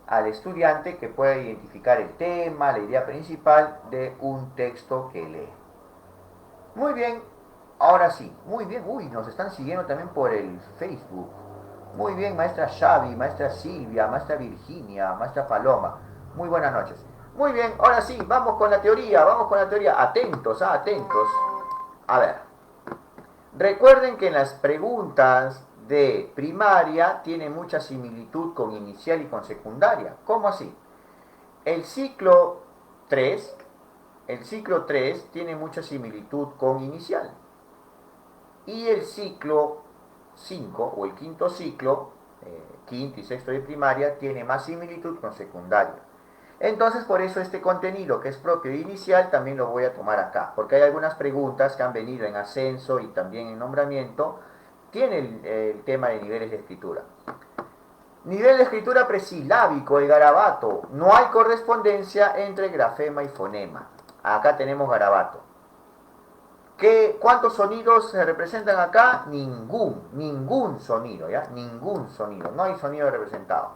al estudiante que pueda identificar el tema, la idea principal de un texto que lee. Muy bien, ahora sí, muy bien. Uy, nos están siguiendo también por el Facebook. Muy bien, maestra Xavi, maestra Silvia, maestra Virginia, maestra Paloma. Muy buenas noches. Muy bien, ahora sí, vamos con la teoría, vamos con la teoría. Atentos, atentos. A ver, recuerden que en las preguntas de primaria tienen mucha similitud con inicial y con secundaria. ¿Cómo así? El ciclo 3, el ciclo 3 tiene mucha similitud con inicial. Y el ciclo 5 o el quinto ciclo, quinto y sexto de primaria, tiene más similitud con secundaria. Entonces, por eso este contenido que es propio de inicial también lo voy a tomar acá, porque hay algunas preguntas que han venido en ascenso y también en nombramiento, tiene el tema de niveles de escritura. Nivel de escritura presilábico, el garabato. No hay correspondencia entre grafema y fonema. Acá tenemos garabato. ¿Cuántos sonidos se representan acá? Ningún sonido, ¿ya? Ningún sonido, no hay sonido representado.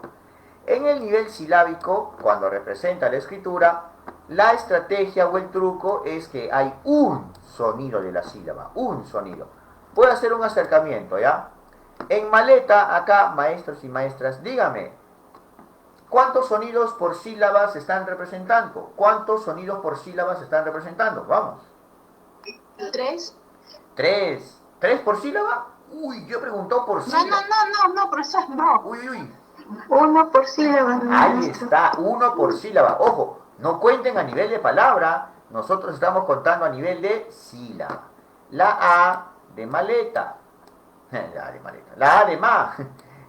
En el nivel silábico, cuando representa la escritura, la estrategia o el truco es que hay un sonido de la sílaba, un sonido. Voy a hacer un acercamiento, ¿ya? En maleta, acá, maestros y maestras, dígame, ¿cuántos sonidos por sílaba se están representando? ¿Cuántos sonidos por sílaba se están representando? Vamos. 3. Tres. ¿Tres por sílaba? Uy, yo he preguntado por sílaba. No, profesor, no. Uy. Uno por sílaba. Ahí está, uno por sílaba. Ojo, no cuenten a nivel de palabra. Nosotros estamos contando a nivel de sílaba. La A de maleta. La A de maleta. La A de ma.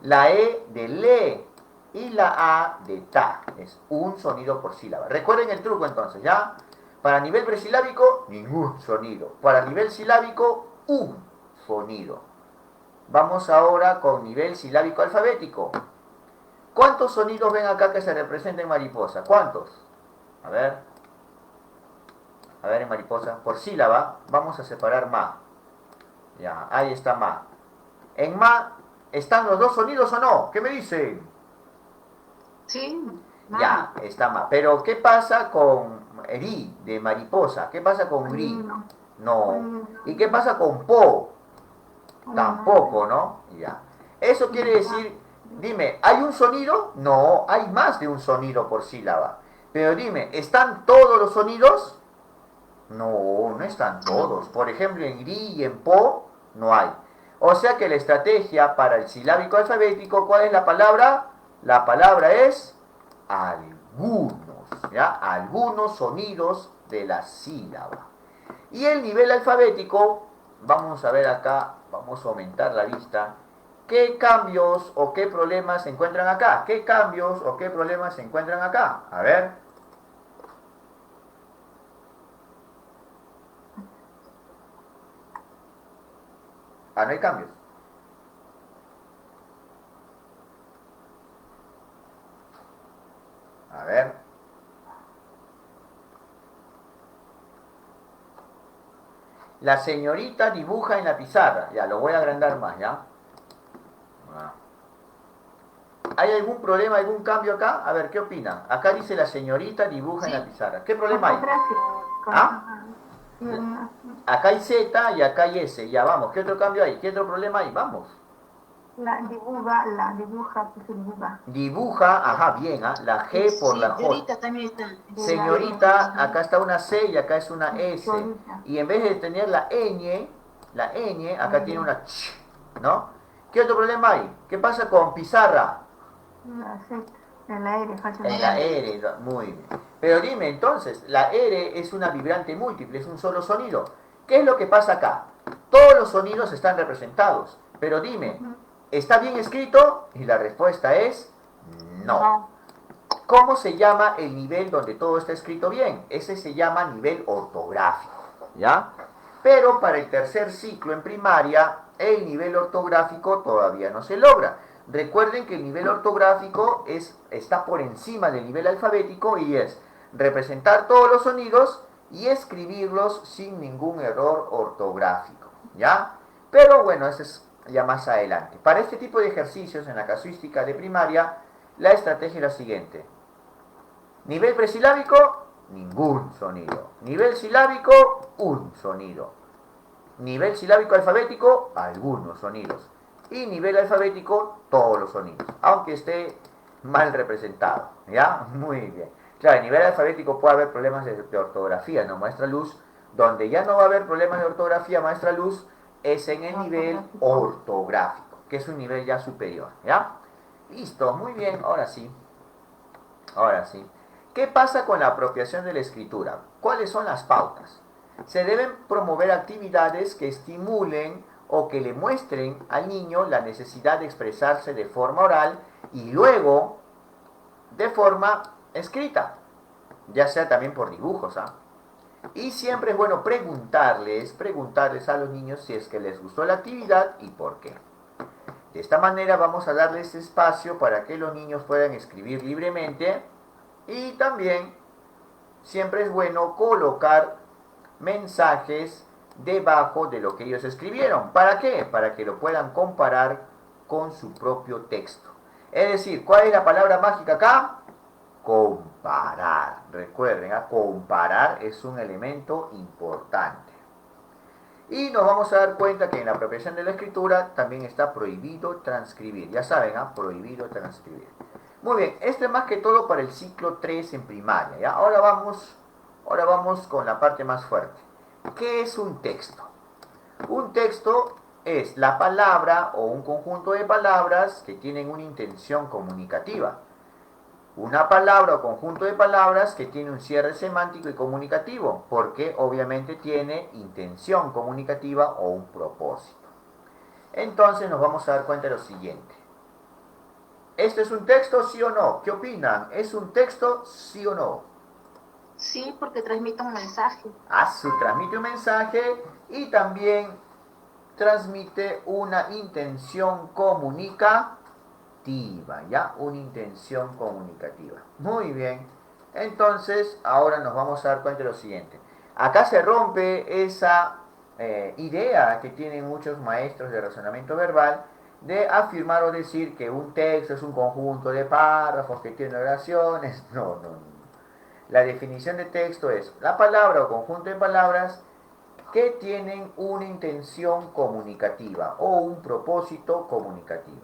La E de le. Y la A de ta. Es un sonido por sílaba. Recuerden el truco entonces, ¿ya? Para nivel presilábico, ningún sonido. Para nivel silábico, un sonido. Vamos ahora con nivel silábico alfabético. ¿Cuántos sonidos ven acá que se representen en mariposa? ¿Cuántos? A ver en mariposa. Por sílaba, vamos a separar ma. Ya, ahí está ma. En ma, ¿están los dos sonidos o no? ¿Qué me dicen? Sí. Ya, está ma. Pero, ¿qué pasa con ri, de mariposa? ¿Qué pasa con ri? No. ¿Y qué pasa con po? Tampoco, ¿no? Ya. Eso quiere decir, dime, ¿hay un sonido? No, hay más de un sonido por sílaba. Pero dime, ¿están todos los sonidos? No, no están todos. Por ejemplo, en ri y en po no hay. O sea que la estrategia para el silábico alfabético, ¿cuál es la palabra? La palabra es algunos, ¿ya? Algunos sonidos de la sílaba. Y el nivel alfabético, vamos a ver acá, vamos a aumentar la vista. ¿Qué cambios o qué problemas se encuentran acá? ¿Qué cambios o qué problemas se encuentran acá? A ver. Ah, no hay cambios. A ver. La señorita dibuja en la pizarra. Ya, lo voy a agrandar más, ¿ya? ¿Hay algún problema, algún cambio acá? A ver, ¿qué opinan? Acá dice la señorita dibuja en la pizarra. ¿Qué problema hay? ¿Ah? Acá hay Z y acá hay S. Ya, vamos. ¿Qué otro cambio hay? ¿Qué otro problema hay? Vamos. La dibuja, pues dibuja. Dibuja, ajá, bien, ¿ah? La G por la J. Señorita también está. Señorita, acá está una C y acá es una S. Y en vez de tener la ñ, acá tiene una ch, ¿no? ¿Qué otro problema hay? ¿Qué pasa con pizarra? En la R, falta En la R, muy bien. Pero dime entonces, la R es una vibrante múltiple, es un solo sonido. ¿Qué es lo que pasa acá? Todos los sonidos están representados. Pero dime, ¿está bien escrito? Y la respuesta es no. ¿Cómo se llama el nivel donde todo está escrito bien? Ese se llama nivel ortográfico, ¿ya? Pero para el tercer ciclo en primaria, el nivel ortográfico todavía no se logra. Recuerden que el nivel ortográfico está por encima del nivel alfabético y es representar todos los sonidos y escribirlos sin ningún error ortográfico, ¿ya? Pero bueno, eso es ya más adelante. Para este tipo de ejercicios en la casuística de primaria, la estrategia es la siguiente. Nivel presilábico, ningún sonido. Nivel silábico, un sonido. Nivel silábico alfabético, algunos sonidos. Y nivel alfabético, todos los sonidos. Aunque esté mal representado. ¿Ya? Muy bien. Claro, en nivel alfabético puede haber problemas de ortografía, ¿no, maestra Luz? Donde ya no va a haber problemas de ortografía, maestra Luz, es en el nivel ortográfico, que es un nivel ya superior. ¿Ya? Listo, muy bien, ahora sí. Ahora sí. ¿Qué pasa con la apropiación de la escritura? ¿Cuáles son las pautas? Se deben promover actividades que estimulen o que le muestren al niño la necesidad de expresarse de forma oral y luego de forma escrita, ya sea también por dibujos. Y siempre es bueno preguntarles a los niños si es que les gustó la actividad y por qué. De esta manera vamos a darles espacio para que los niños puedan escribir libremente y también siempre es bueno colocar mensajes debajo de lo que ellos escribieron. ¿Para qué? Para que lo puedan comparar con su propio texto. Es decir, ¿cuál es la palabra mágica acá? Comparar. Recuerden, comparar es un elemento importante. Y nos vamos a dar cuenta que en la apropiación de la escritura también está prohibido transcribir. Ya saben, prohibido transcribir. Muy bien, esto es más que todo para el ciclo 3 en primaria. ¿Ya? Ahora vamos con la parte más fuerte. ¿Qué es un texto? Un texto es la palabra o un conjunto de palabras que tienen una intención comunicativa. Una palabra o conjunto de palabras que tiene un cierre semántico y comunicativo, porque obviamente tiene intención comunicativa o un propósito. Entonces nos vamos a dar cuenta de lo siguiente. ¿Este es un texto, sí o no? ¿Qué opinan? ¿Es un texto, sí o no? Sí, porque transmite un mensaje. Transmite un mensaje y también transmite una intención comunicativa. ¿Ya? Una intención comunicativa. Muy bien. Entonces, ahora nos vamos a dar cuenta de lo siguiente. Acá se rompe esa idea que tienen muchos maestros de razonamiento verbal de afirmar o decir que un texto es un conjunto de párrafos que tiene oraciones. No, no, no. La definición de texto es la palabra o conjunto de palabras que tienen una intención comunicativa o un propósito comunicativo.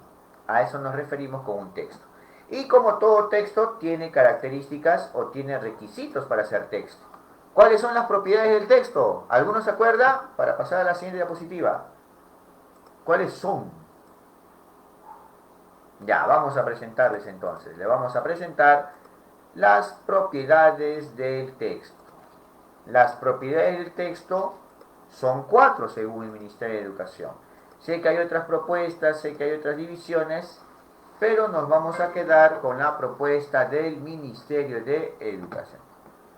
A eso nos referimos con un texto. Y como todo texto tiene características o tiene requisitos para ser texto. ¿Cuáles son las propiedades del texto? ¿Alguno se acuerda? Para pasar a la siguiente diapositiva. ¿Cuáles son? Ya, vamos a presentarles entonces. Le vamos a presentar las propiedades del texto. Las propiedades del texto son 4 según el Ministerio de Educación. Sé que hay otras propuestas, sé que hay otras divisiones, pero nos vamos a quedar con la propuesta del Ministerio de Educación.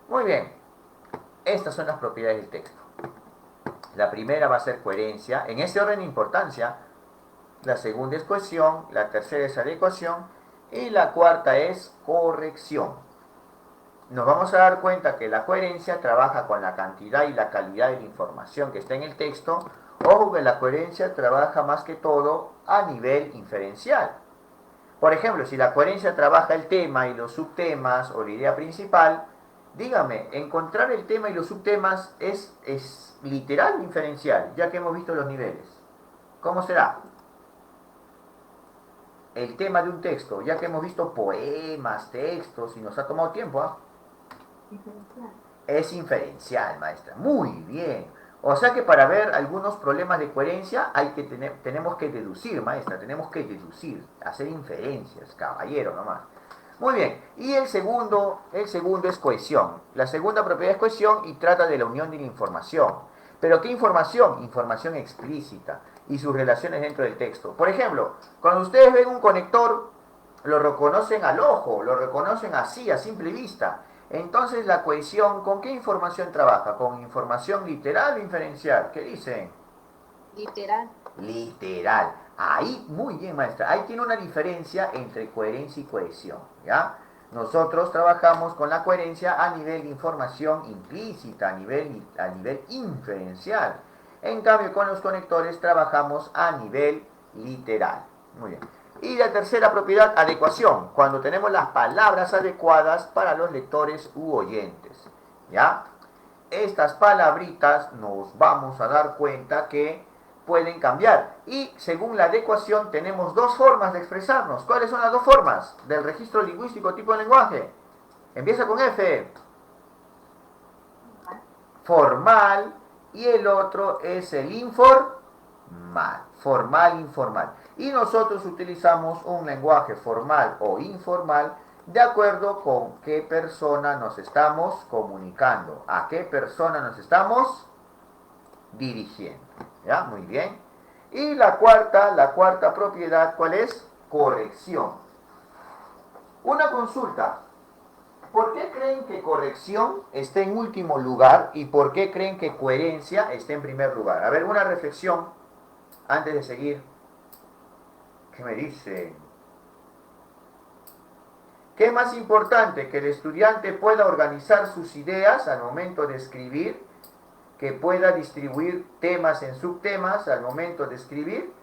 Muy bien, estas son las propiedades del texto. La primera va a ser coherencia, en ese orden de importancia. La segunda es cohesión, la tercera es adecuación y la cuarta es corrección. Nos vamos a dar cuenta que la coherencia trabaja con la cantidad y la calidad de la información que está en el texto. Ojo que la coherencia trabaja más que todo a nivel inferencial. Por ejemplo, si la coherencia trabaja el tema y los subtemas o la idea principal, dígame, ¿encontrar el tema y los subtemas es literal o inferencial? Ya que hemos visto los niveles. ¿Cómo será? El tema de un texto, ya que hemos visto poemas, textos y nos ha tomado tiempo, es inferencial, maestra. Muy bien. O sea que para ver algunos problemas de coherencia tenemos que deducir, maestra. Tenemos que deducir, hacer inferencias, caballero nomás. Muy bien. Y el segundo es cohesión. La segunda propiedad es cohesión y trata de la unión de la información. ¿Pero qué información? Información explícita y sus relaciones dentro del texto. Por ejemplo, cuando ustedes ven un conector, lo reconocen al ojo, lo reconocen así, a simple vista. Entonces la cohesión, ¿con qué información trabaja? ¿Con información literal o inferencial? ¿Qué dicen? Literal. Literal. Ahí, muy bien, maestra. Ahí tiene una diferencia entre coherencia y cohesión, ¿ya? Nosotros trabajamos con la coherencia a nivel de información implícita, a nivel inferencial. En cambio, con los conectores trabajamos a nivel literal. Muy bien. Y la tercera propiedad, adecuación, cuando tenemos las palabras adecuadas para los lectores u oyentes. ¿Ya? Estas palabritas nos vamos a dar cuenta que pueden cambiar. Y según la adecuación tenemos dos formas de expresarnos. ¿Cuáles son las dos formas del registro lingüístico tipo de lenguaje? Empieza con F. Formal. Y el otro es el informal. Formal, informal. Y nosotros utilizamos un lenguaje formal o informal de acuerdo con qué persona nos estamos comunicando, a qué persona nos estamos dirigiendo. ¿Ya? Muy bien. Y la cuarta propiedad, ¿cuál es? Corrección. Una consulta. ¿Por qué creen que corrección está en último lugar y por qué creen que coherencia está en primer lugar? A ver, una reflexión antes de seguir. ¿Qué me dicen? ¿Qué es más importante? ¿Que el estudiante pueda organizar sus ideas al momento de escribir? ¿Que pueda distribuir temas en subtemas al momento de escribir?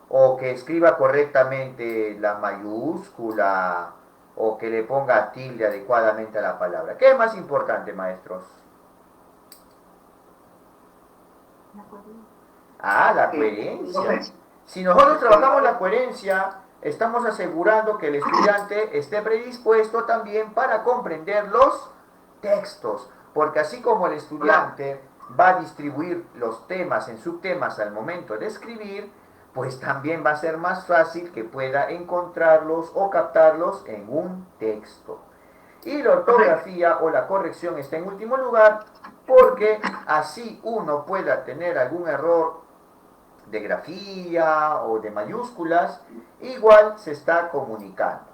¿O que escriba correctamente la mayúscula? ¿O que le ponga tilde adecuadamente a la palabra? ¿Qué es más importante, maestros? La coherencia. Si nosotros trabajamos la coherencia, estamos asegurando que el estudiante esté predispuesto también para comprender los textos, porque así como el estudiante va a distribuir los temas en subtemas al momento de escribir, pues también va a ser más fácil que pueda encontrarlos o captarlos en un texto. Y la ortografía o la corrección está en último lugar porque así uno pueda tener algún error de grafía o de mayúsculas, igual se está comunicando.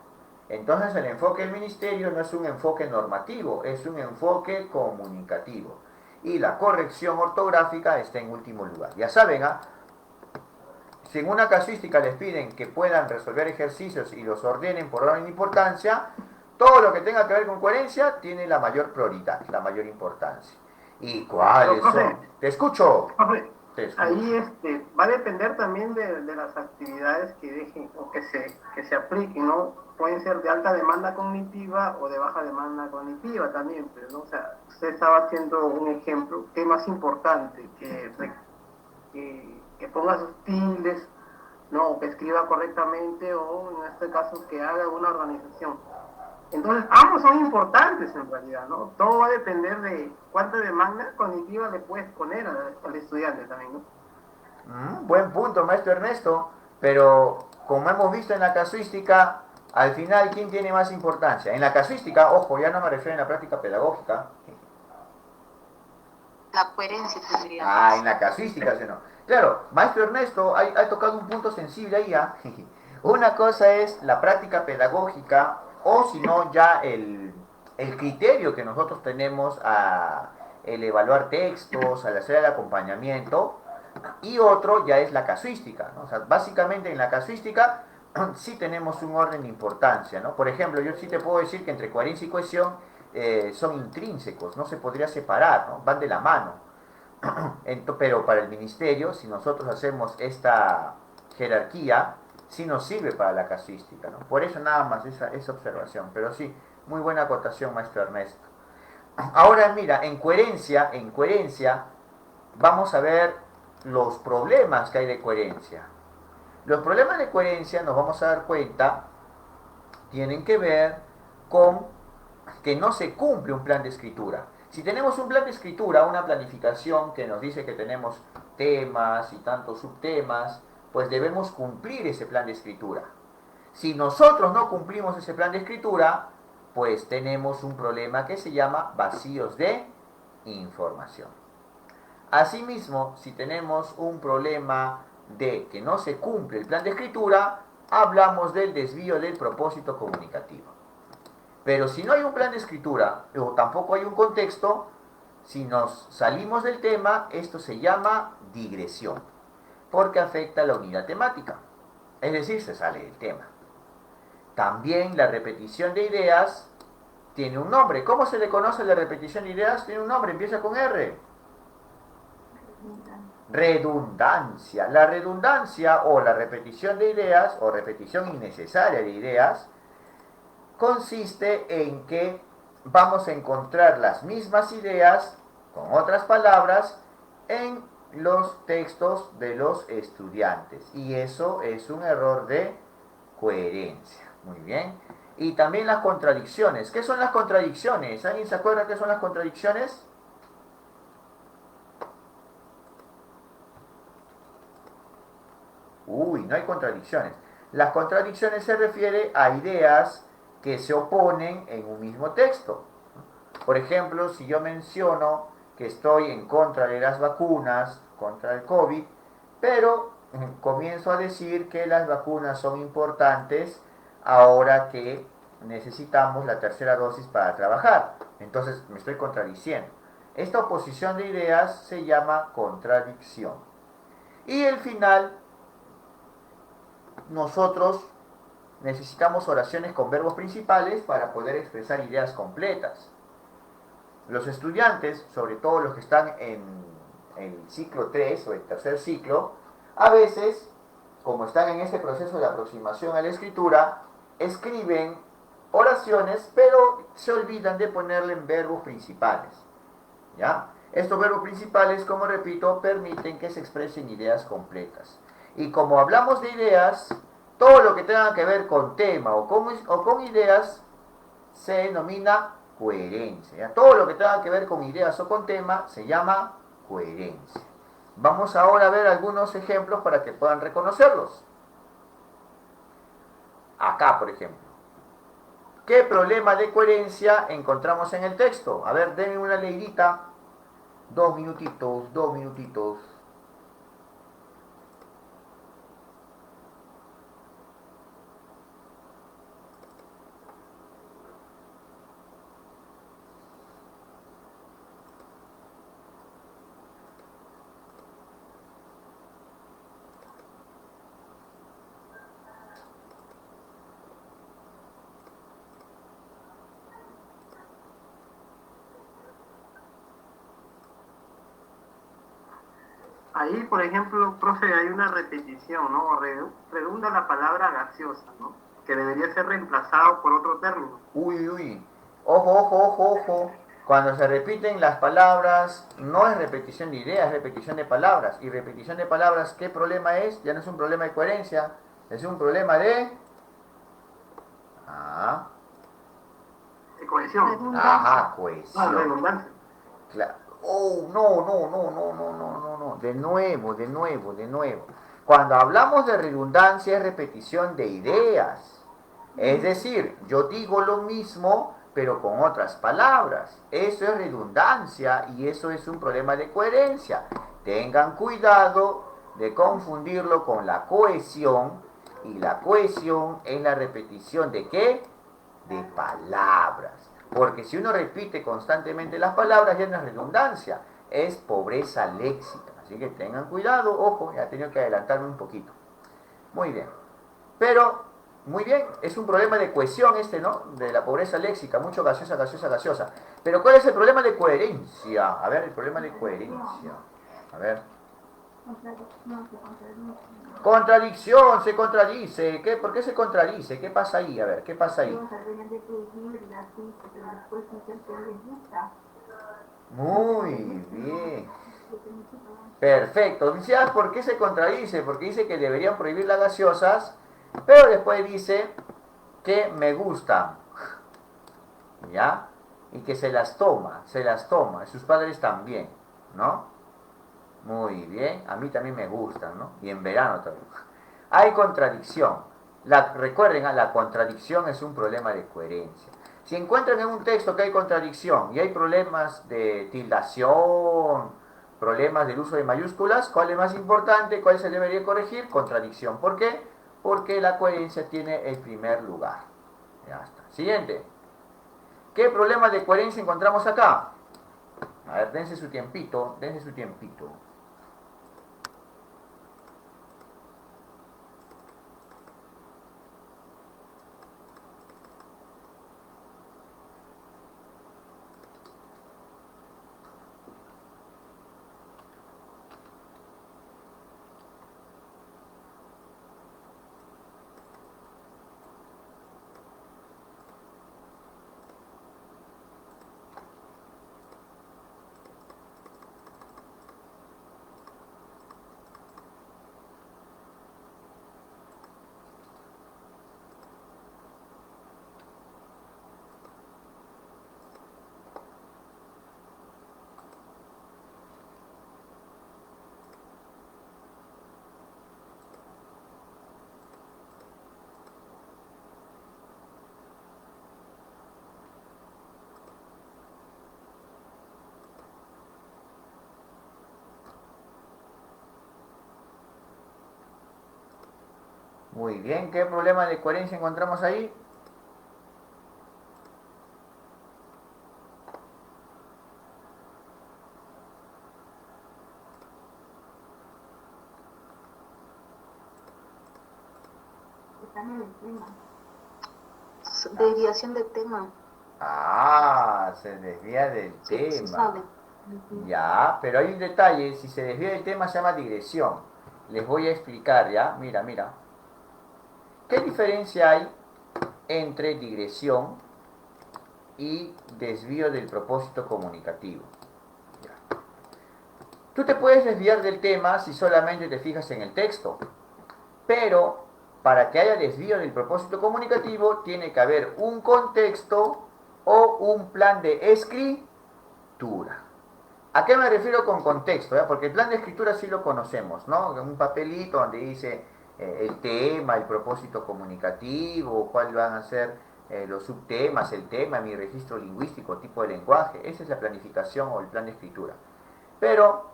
Entonces el enfoque del ministerio no es un enfoque normativo, es un enfoque comunicativo. Y la corrección ortográfica está en último lugar. Ya saben, si en una casuística les piden que puedan resolver ejercicios y los ordenen por orden de importancia, todo lo que tenga que ver con coherencia tiene la mayor prioridad, la mayor importancia. ¿Y cuáles son? Te escucho. Ahí va a depender también de las actividades que dejen o que se apliquen, ¿no? Pueden ser de alta demanda cognitiva o de baja demanda cognitiva también, pero ¿no? O sea, usted estaba haciendo un ejemplo, ¿qué es más importante? Que ponga sus tildes, ¿no? Que escriba correctamente o en este caso que haga una organización. Entonces, ambos son importantes en realidad, ¿no? Todo va a depender de cuánta demanda cognitiva le puedes poner al estudiante también, ¿no? Buen punto, maestro Ernesto, pero como hemos visto en la casuística, al final, ¿quién tiene más importancia? En la casuística, ojo, ya no me refiero a la práctica pedagógica. La coherencia tendría. En la casuística, ¿sí no? Claro, maestro Ernesto ha tocado un punto sensible ahí, Una cosa es la práctica pedagógica o si no ya el criterio que nosotros tenemos el evaluar textos, al hacer el acompañamiento, y otro ya es la casuística, ¿no? O sea, básicamente en la casuística sí tenemos un orden de importancia, ¿no? Por ejemplo, yo sí te puedo decir que entre coherencia y cohesión son intrínsecos, no se podría separar, ¿no? Van de la mano. Pero para el ministerio, si nosotros hacemos esta jerarquía, sí nos sirve para la casuística, ¿no? Por eso nada más esa observación. Pero sí, muy buena acotación, maestro Ernesto. Ahora mira, en coherencia, vamos a ver los problemas que hay de coherencia. Los problemas de coherencia, nos vamos a dar cuenta, tienen que ver con que no se cumple un plan de escritura. Si tenemos un plan de escritura, una planificación que nos dice que tenemos temas y tantos subtemas, pues debemos cumplir ese plan de escritura. Si nosotros no cumplimos ese plan de escritura, pues tenemos un problema que se llama vacíos de información. Asimismo, si tenemos un problema de que no se cumple el plan de escritura, hablamos del desvío del propósito comunicativo. Pero si no hay un plan de escritura o tampoco hay un contexto, si nos salimos del tema, esto se llama digresión, porque afecta la unidad temática, es decir, se sale del tema. También la repetición de ideas tiene un nombre. ¿Cómo se le conoce la repetición de ideas? Tiene un nombre, empieza con R. redundancia. La redundancia o la repetición de ideas o repetición innecesaria de ideas consiste en que vamos a encontrar las mismas ideas, con otras palabras, en los textos de los estudiantes. Y eso es un error de coherencia. Muy bien. Y también las contradicciones. ¿Qué son las contradicciones? ¿Alguien se acuerda qué son las contradicciones? Uy, no hay contradicciones. Las contradicciones se refiere a ideas que se oponen en un mismo texto. Por ejemplo, si yo menciono que estoy en contra de las vacunas contra el COVID, pero comienzo a decir que las vacunas son importantes ahora que necesitamos la tercera dosis para trabajar. Entonces me estoy contradiciendo. Esta oposición de ideas se llama contradicción. Y el final, nosotros necesitamos oraciones con verbos principales para poder expresar ideas completas. Los estudiantes, sobre todo los que están en el ciclo 3 o el tercer ciclo, a veces, como están en este proceso de aproximación a la escritura, escriben oraciones, pero se olvidan de ponerle en verbos principales. ¿Ya? Estos verbos principales, como repito, permiten que se expresen ideas completas. Y como hablamos de ideas, todo lo que tenga que ver con tema o con ideas se denomina coherencia. ¿Ya? Todo lo que tenga que ver con ideas o con tema se llama coherencia. Vamos ahora a ver algunos ejemplos para que puedan reconocerlos. Acá, por ejemplo. ¿Qué problema de coherencia encontramos en el texto? A ver, denme una leidita. 2 minutitos, 2 minutitos. Ahí, por ejemplo, profe, hay una repetición, ¿no? Redunda la palabra gaseosa, ¿no? Que debería ser reemplazado por otro término. Uy, uy. Ojo, ojo, ojo, ojo. Cuando se repiten las palabras, no es repetición de ideas, es repetición de palabras. Y repetición de palabras, ¿qué problema es? Ya no es un problema de coherencia, es un problema de... Ah, De cohesión. ajá, Ah, cohesión. redundancia. Claro. Oh, no, no, no, no, no, no, no, no. De nuevo, de nuevo, de nuevo. Cuando hablamos de redundancia es repetición de ideas. Es decir, yo digo lo mismo, pero con otras palabras. Eso es redundancia y eso es un problema de coherencia. Tengan cuidado de confundirlo con la cohesión. Y la cohesión es la repetición de ¿qué? De palabras. Porque si uno repite constantemente las palabras ya no es redundancia, es pobreza léxica. Así que tengan cuidado, ojo, ya he tenido que adelantarme un poquito. Muy bien. Pero, muy bien, es un problema de cohesión este, ¿no? De la pobreza léxica, mucho gaseosa, gaseosa, gaseosa. Pero ¿cuál es el problema de coherencia? A ver, el problema de coherencia. A ver. Contradicción, se contradice. ¿Qué? ¿Por qué se contradice? ¿Qué pasa ahí? A ver, ¿qué pasa ahí? Muy bien. Perfecto. Dice, ¿por qué se contradice? Porque dice que deberían prohibir las gaseosas, pero después dice que me gustan. ¿Ya? Y que se las toma, y sus padres también, ¿no? Muy bien, a mí también me gustan, ¿no? Y en verano también. Hay contradicción. Recuerden, la contradicción es un problema de coherencia. Si encuentran en un texto que hay contradicción y hay problemas de tildación, problemas del uso de mayúsculas, ¿cuál es más importante? ¿Cuál se debería corregir? Contradicción. ¿Por qué? Porque la coherencia tiene el primer lugar. Ya está. Siguiente. ¿Qué problema de coherencia encontramos acá? A ver, dense su tiempito, dense su tiempito. Muy bien, ¿qué problema de coherencia encontramos ahí? Desviación de tema. Ah, se desvía del tema. Ya, pero hay un detalle, si se desvía del tema se llama digresión. Les voy a explicar, ¿ya? Mira, mira. ¿Qué diferencia hay entre digresión y desvío del propósito comunicativo? Ya. Tú te puedes desviar del tema si solamente te fijas en el texto, pero para que haya desvío del propósito comunicativo tiene que haber un contexto o un plan de escritura. ¿A qué me refiero con contexto? Porque el plan de escritura sí lo conocemos, ¿no? Un papelito donde dice el tema, el propósito comunicativo, cuáles van a ser los subtemas, el tema, mi registro lingüístico, tipo de lenguaje. Esa es la planificación o el plan de escritura. Pero,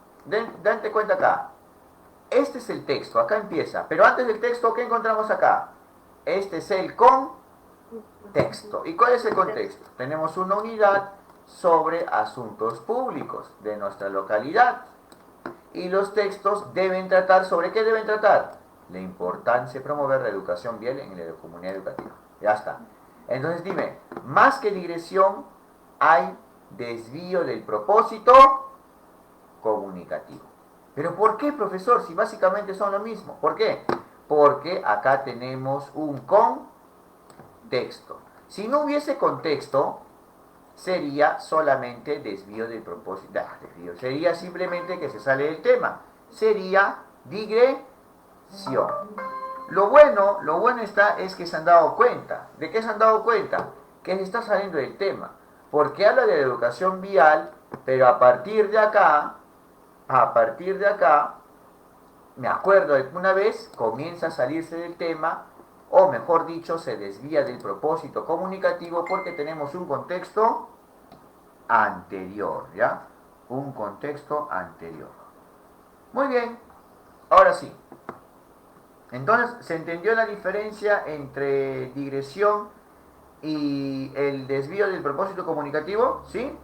date cuenta acá. Este es el texto, acá empieza. Pero antes del texto, ¿qué encontramos acá? Este es el contexto. ¿Y cuál es el contexto? Tenemos una unidad sobre asuntos públicos de nuestra localidad. Y los textos deben tratar, ¿sobre qué deben tratar? La importancia de promover la educación vial en la comunidad educativa. Ya está. Entonces dime, más que digresión, hay desvío del propósito comunicativo. ¿Pero por qué, profesor? Si básicamente son lo mismo. ¿Por qué? Porque acá tenemos un contexto. Si no hubiese contexto, sería solamente desvío del propósito. Sería simplemente que se sale del tema. Sería digresión. Lo bueno es que se han dado cuenta. ¿De qué se han dado cuenta? Que se está saliendo del tema. Porque habla de la educación vial, pero a partir de acá, me acuerdo de que una vez comienza a salirse del tema, o mejor dicho, se desvía del propósito comunicativo porque tenemos un contexto anterior, ¿ya? Un contexto anterior. Muy bien, ahora sí. Entonces, ¿se entendió la diferencia entre digresión y el desvío del propósito comunicativo? ¿Sí?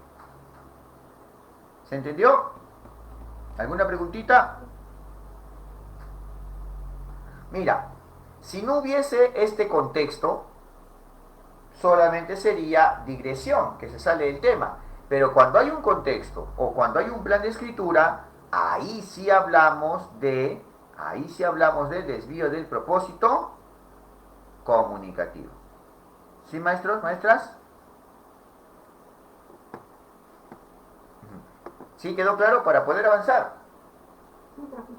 ¿Se entendió? ¿Alguna preguntita? Mira, si no hubiese este contexto, solamente sería digresión, que se sale del tema. Pero cuando hay un contexto o cuando hay un plan de escritura, ahí sí hablamos del desvío del propósito comunicativo. ¿Sí, maestros, maestras? ¿Sí quedó claro para poder avanzar?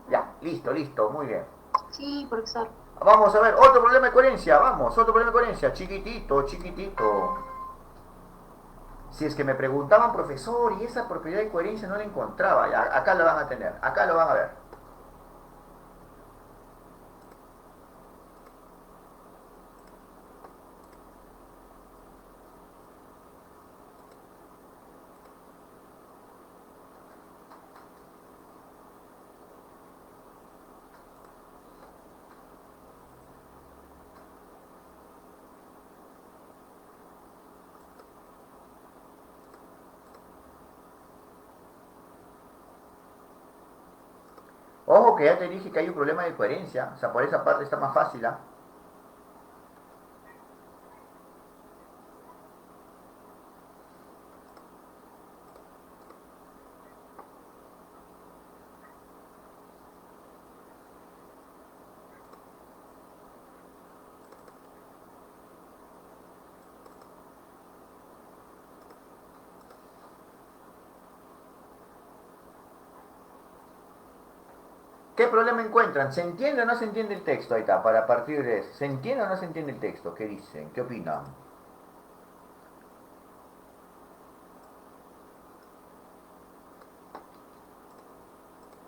Ya, listo, muy bien. Sí, profesor. Vamos a ver, otro problema de coherencia, otro problema de coherencia, chiquitito. Si es que me preguntaban, profesor, y esa propiedad de coherencia no la encontraba, ya, acá la van a tener, acá lo van a ver. Ojo que ya te dije que hay un problema de coherencia, o sea, por esa parte está más fácil, ¿ah? ¿Qué problema encuentran? ¿Se entiende o no se entiende el texto? Ahí está, para partir de eso. ¿Se entiende o no se entiende el texto? ¿Qué dicen? ¿Qué opinan?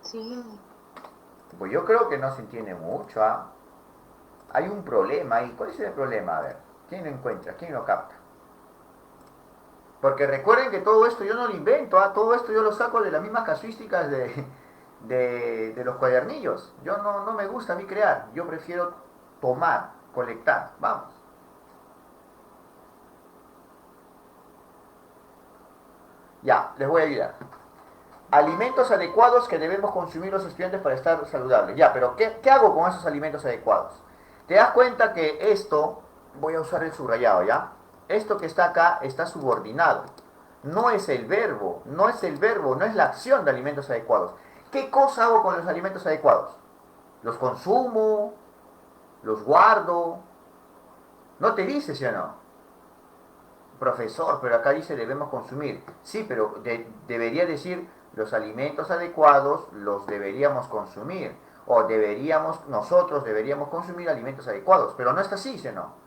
Sí. Pues yo creo que no se entiende mucho, ¿ah? Hay un problema ahí. ¿Cuál es el problema? A ver, ¿quién lo encuentra? ¿Quién lo capta? Porque recuerden que todo esto yo no lo invento, ¿ah? Todo esto yo lo saco de las mismas casuísticas de los cuadernillos. Yo no me gusta a mí crear. Yo prefiero tomar, colectar. Vamos. Ya, les voy a ayudar. Alimentos adecuados que debemos consumir los estudiantes para estar saludables. Ya, pero ¿qué hago con esos alimentos adecuados? Te das cuenta que esto, voy a usar el subrayado, ¿ya? Esto que está acá está subordinado. No es el verbo, no es la acción de alimentos adecuados. ¿Qué cosa hago con los alimentos adecuados? ¿Los consumo? ¿Los guardo? No te dice, ¿sí o no? Profesor, pero acá dice debemos consumir. Sí, pero debería decir los alimentos adecuados los deberíamos consumir. O nosotros deberíamos consumir alimentos adecuados. Pero no está así, ¿sí o no?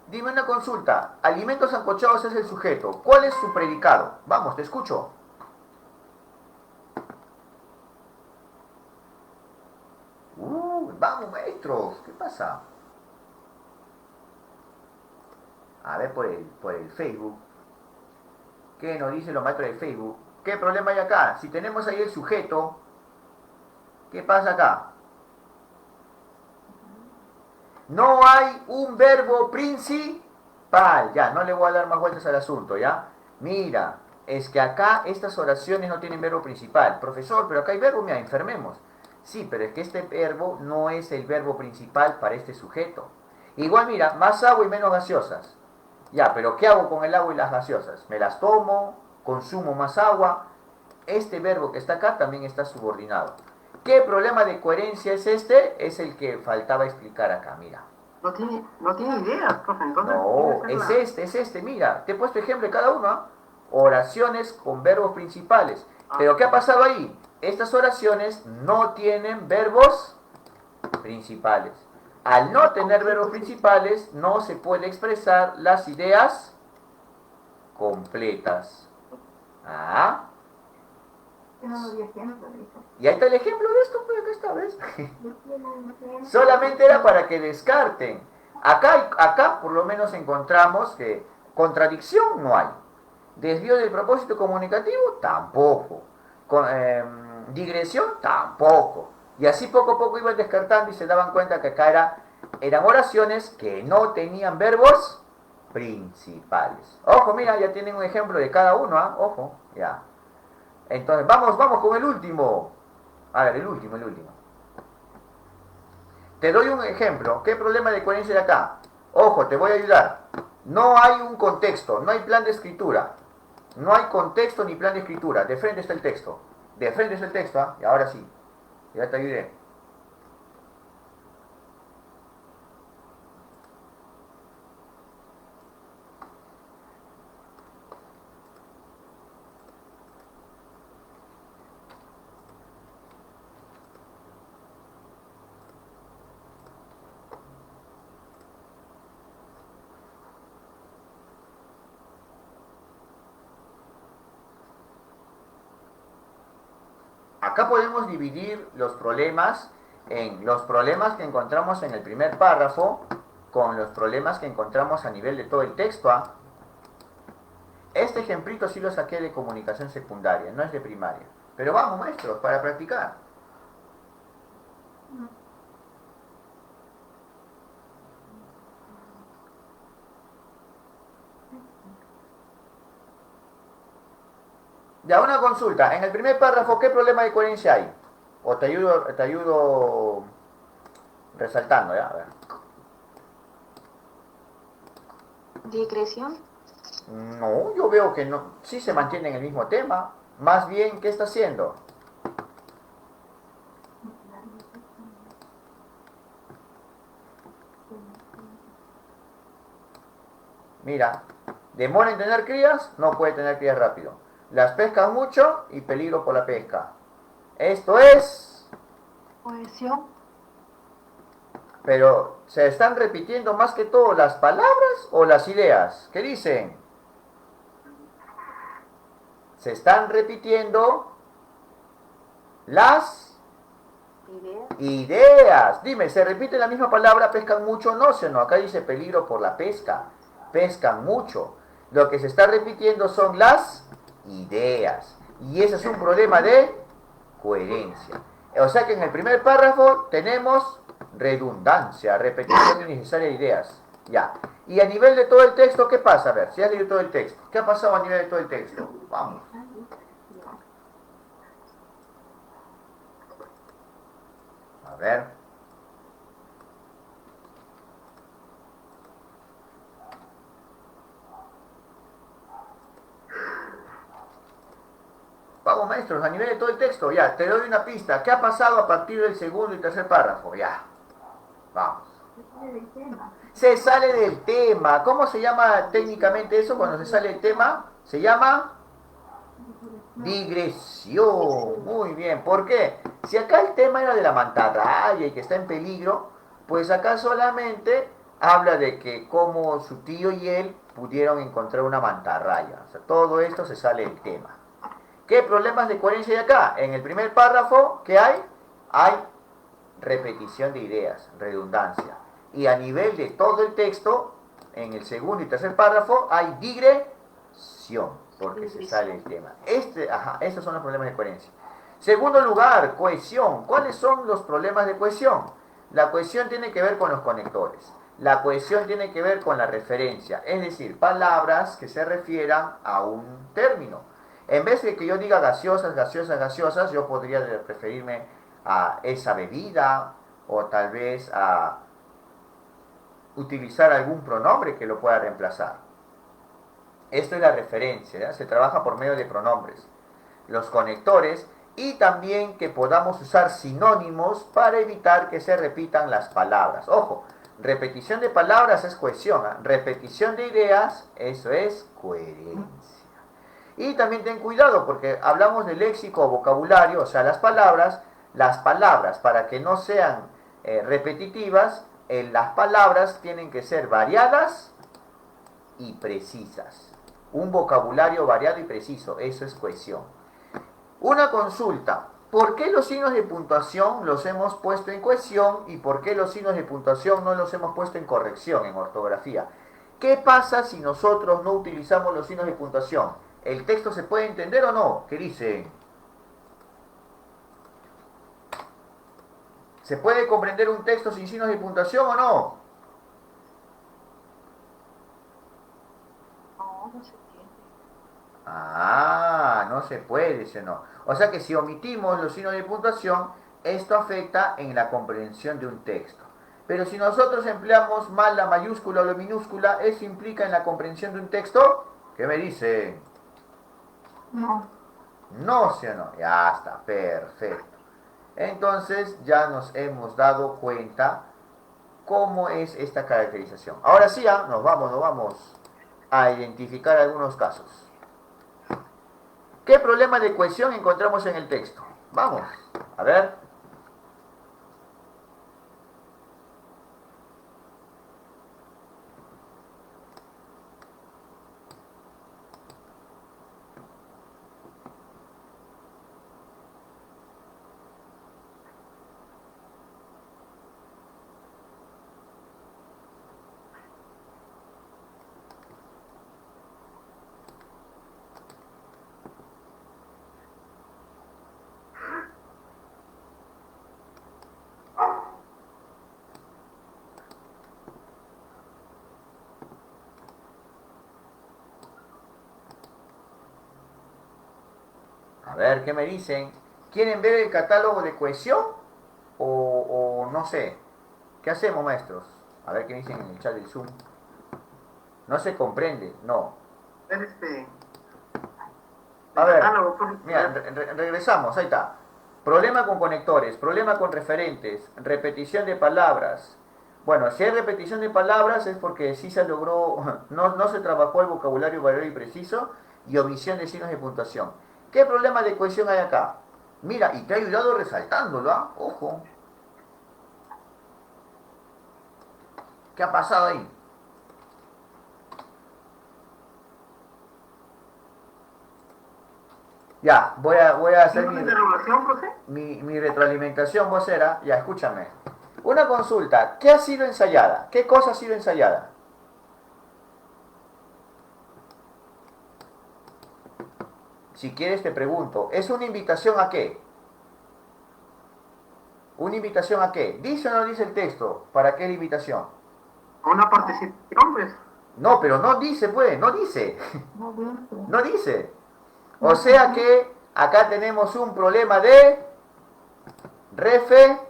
Dime una consulta. Alimentos sancochados es el sujeto. ¿Cuál es su predicado? Vamos, te escucho. Vamos, maestros. ¿Qué pasa? A ver por el Facebook. ¿Qué nos dicen los maestros de Facebook? ¿Qué problema hay acá? Si tenemos ahí el sujeto, ¿qué pasa acá? No hay un verbo principal. Ya, no le voy a dar más vueltas al asunto, ¿ya? Mira, es que acá estas oraciones no tienen verbo principal. Profesor, pero acá hay verbo, mira, enfermemos. Sí, pero es que este verbo no es el verbo principal para este sujeto. Igual, mira, más agua y menos gaseosas. Ya, pero ¿qué hago con el agua y las gaseosas? Me las tomo, consumo más agua. Este verbo que está acá también está subordinado. ¿Qué problema de coherencia es este? Es el que faltaba explicar acá, mira. No tiene ideas, profe. Entonces, No, es este, mira. Te he puesto ejemplo de cada uno, ¿eh? Oraciones con verbos principales. Pero ¿qué ha pasado ahí? Estas oraciones no tienen verbos principales. Al no tener verbos principales, no se puede expresar las ideas completas. Ah. Y ahí está el ejemplo de esto, pues acá está, ¿ves? Solamente era para que descarten. Acá por lo menos encontramos que contradicción no hay. Desvío del propósito comunicativo, tampoco. Digresión, tampoco. Y así poco a poco iban descartando y se daban cuenta que acá eran oraciones que no tenían verbos principales. Ojo, mira, ya tienen un ejemplo de cada uno, ¿ah? Ojo, ya. Entonces, vamos con el último. A ver, el último. Te doy un ejemplo. ¿Qué problema de coherencia hay acá? Ojo, te voy a ayudar. No hay un contexto, no hay plan de escritura. No hay contexto ni plan de escritura. De frente está el texto. ¿Ah? Y ahora sí. Ya te ayudé. Acá podemos dividir los problemas en los problemas que encontramos en el primer párrafo con los problemas que encontramos a nivel de todo el texto. ¿Ah? Este ejemplito sí lo saqué de comunicación secundaria, no es de primaria. Pero vamos, maestros, para practicar. Ya, una consulta. En el primer párrafo, ¿qué problema de coherencia hay? O te ayudo resaltando, ¿ya? A ver. ¿Digresión? No, yo veo que no, sí se mantiene en el mismo tema. Más bien, ¿qué está haciendo? Mira, demora en tener crías, no puede tener crías rápido. Las pescan mucho y peligro por la pesca. Esto es... Cohesión. Pero, ¿se están repitiendo más que todo las palabras o las ideas? ¿Qué dicen? Se están repitiendo las ideas. Dime, ¿se repite la misma palabra, pescan mucho? No, no, acá dice peligro por la pesca. Pescan mucho. Lo que se está repitiendo son las ideas. Y ese es un problema de coherencia. O sea que en el primer párrafo tenemos redundancia, repetición innecesaria de ideas. Ya. Y a nivel de todo el texto, ¿qué pasa? A ver, si has leído todo el texto, ¿qué ha pasado a nivel de todo el texto? Vamos. A ver. Vamos, maestros, a nivel de todo el texto, ya, te doy una pista. ¿Qué ha pasado a partir del segundo y tercer párrafo? Ya. Vamos. Se sale del tema. ¿Cómo se llama técnicamente eso cuando se sale del tema? Se llama digresión. Muy bien. ¿Por qué? Si acá el tema era de la mantarraya y que está en peligro, pues acá solamente habla de que como su tío y él pudieron encontrar una mantarraya. O sea, todo esto se sale del tema. ¿Qué problemas de coherencia hay acá? En el primer párrafo, ¿qué hay? Hay repetición de ideas, redundancia. Y a nivel de todo el texto, en el segundo y tercer párrafo, hay digresión, porque se sale el tema. Estos son los problemas de coherencia. Segundo lugar, cohesión. ¿Cuáles son los problemas de cohesión? La cohesión tiene que ver con los conectores. La cohesión tiene que ver con la referencia, es decir, palabras que se refieran a un término. En vez de que yo diga gaseosas, gaseosas, gaseosas, yo podría referirme a esa bebida o tal vez a utilizar algún pronombre que lo pueda reemplazar. Esto es la referencia, ¿ya? Se trabaja por medio de pronombres, los conectores y también que podamos usar sinónimos para evitar que se repitan las palabras. Ojo, repetición de palabras es cohesión, ¿eh? Repetición de ideas, eso es coherencia. Y también ten cuidado porque hablamos de léxico o vocabulario, o sea, las palabras para que no sean repetitivas, las palabras tienen que ser variadas y precisas. Un vocabulario variado y preciso, eso es cohesión. Una consulta, ¿por qué los signos de puntuación los hemos puesto en cohesión y por qué los signos de puntuación no los hemos puesto en corrección, en ortografía? ¿Qué pasa si nosotros no utilizamos los signos de puntuación? ¿El texto se puede entender o no? ¿Qué dicen? ¿Se puede comprender un texto sin signos de puntuación o no? No, no se entiende. Ah, no se puede, ¿sí o no? O sea que si omitimos los signos de puntuación, esto afecta en la comprensión de un texto. Pero si nosotros empleamos mal la mayúscula o la minúscula, ¿eso implica en la comprensión de un texto? ¿Qué me dicen? No. No, ¿sí o no? Ya está, perfecto. Entonces ya nos hemos dado cuenta cómo es esta caracterización. Ahora sí, nos vamos a identificar algunos casos. ¿Qué problema de cohesión encontramos en el texto? Vamos, a ver. A ver, ¿qué me dicen? ¿Quieren ver el catálogo de cohesión? O no sé. ¿Qué hacemos, maestros? A ver qué dicen en el chat del Zoom. No se comprende, no. A ver, mira, regresamos, ahí está. Problema con conectores, problema con referentes, repetición de palabras. Bueno, si hay repetición de palabras es porque sí se logró, no se trabajó el vocabulario variado y preciso y omisión de signos de puntuación. ¿Qué problema de cohesión hay acá? Mira, y te ha ayudado resaltándolo, ¿ah? Ojo. ¿Qué ha pasado ahí? Ya, voy a hacer mi retroalimentación vocera. Ya, escúchame. Una consulta. ¿Qué ha sido ensayada? ¿Qué cosa ha sido ensayada? Si quieres te pregunto. ¿Es una invitación a qué? ¿Una invitación a qué? ¿Dice o no dice el texto? ¿Para qué la invitación? Una participación, pues. No, pero no dice, pues, no dice. No dice. No dice. O sea que acá tenemos un problema de referencia.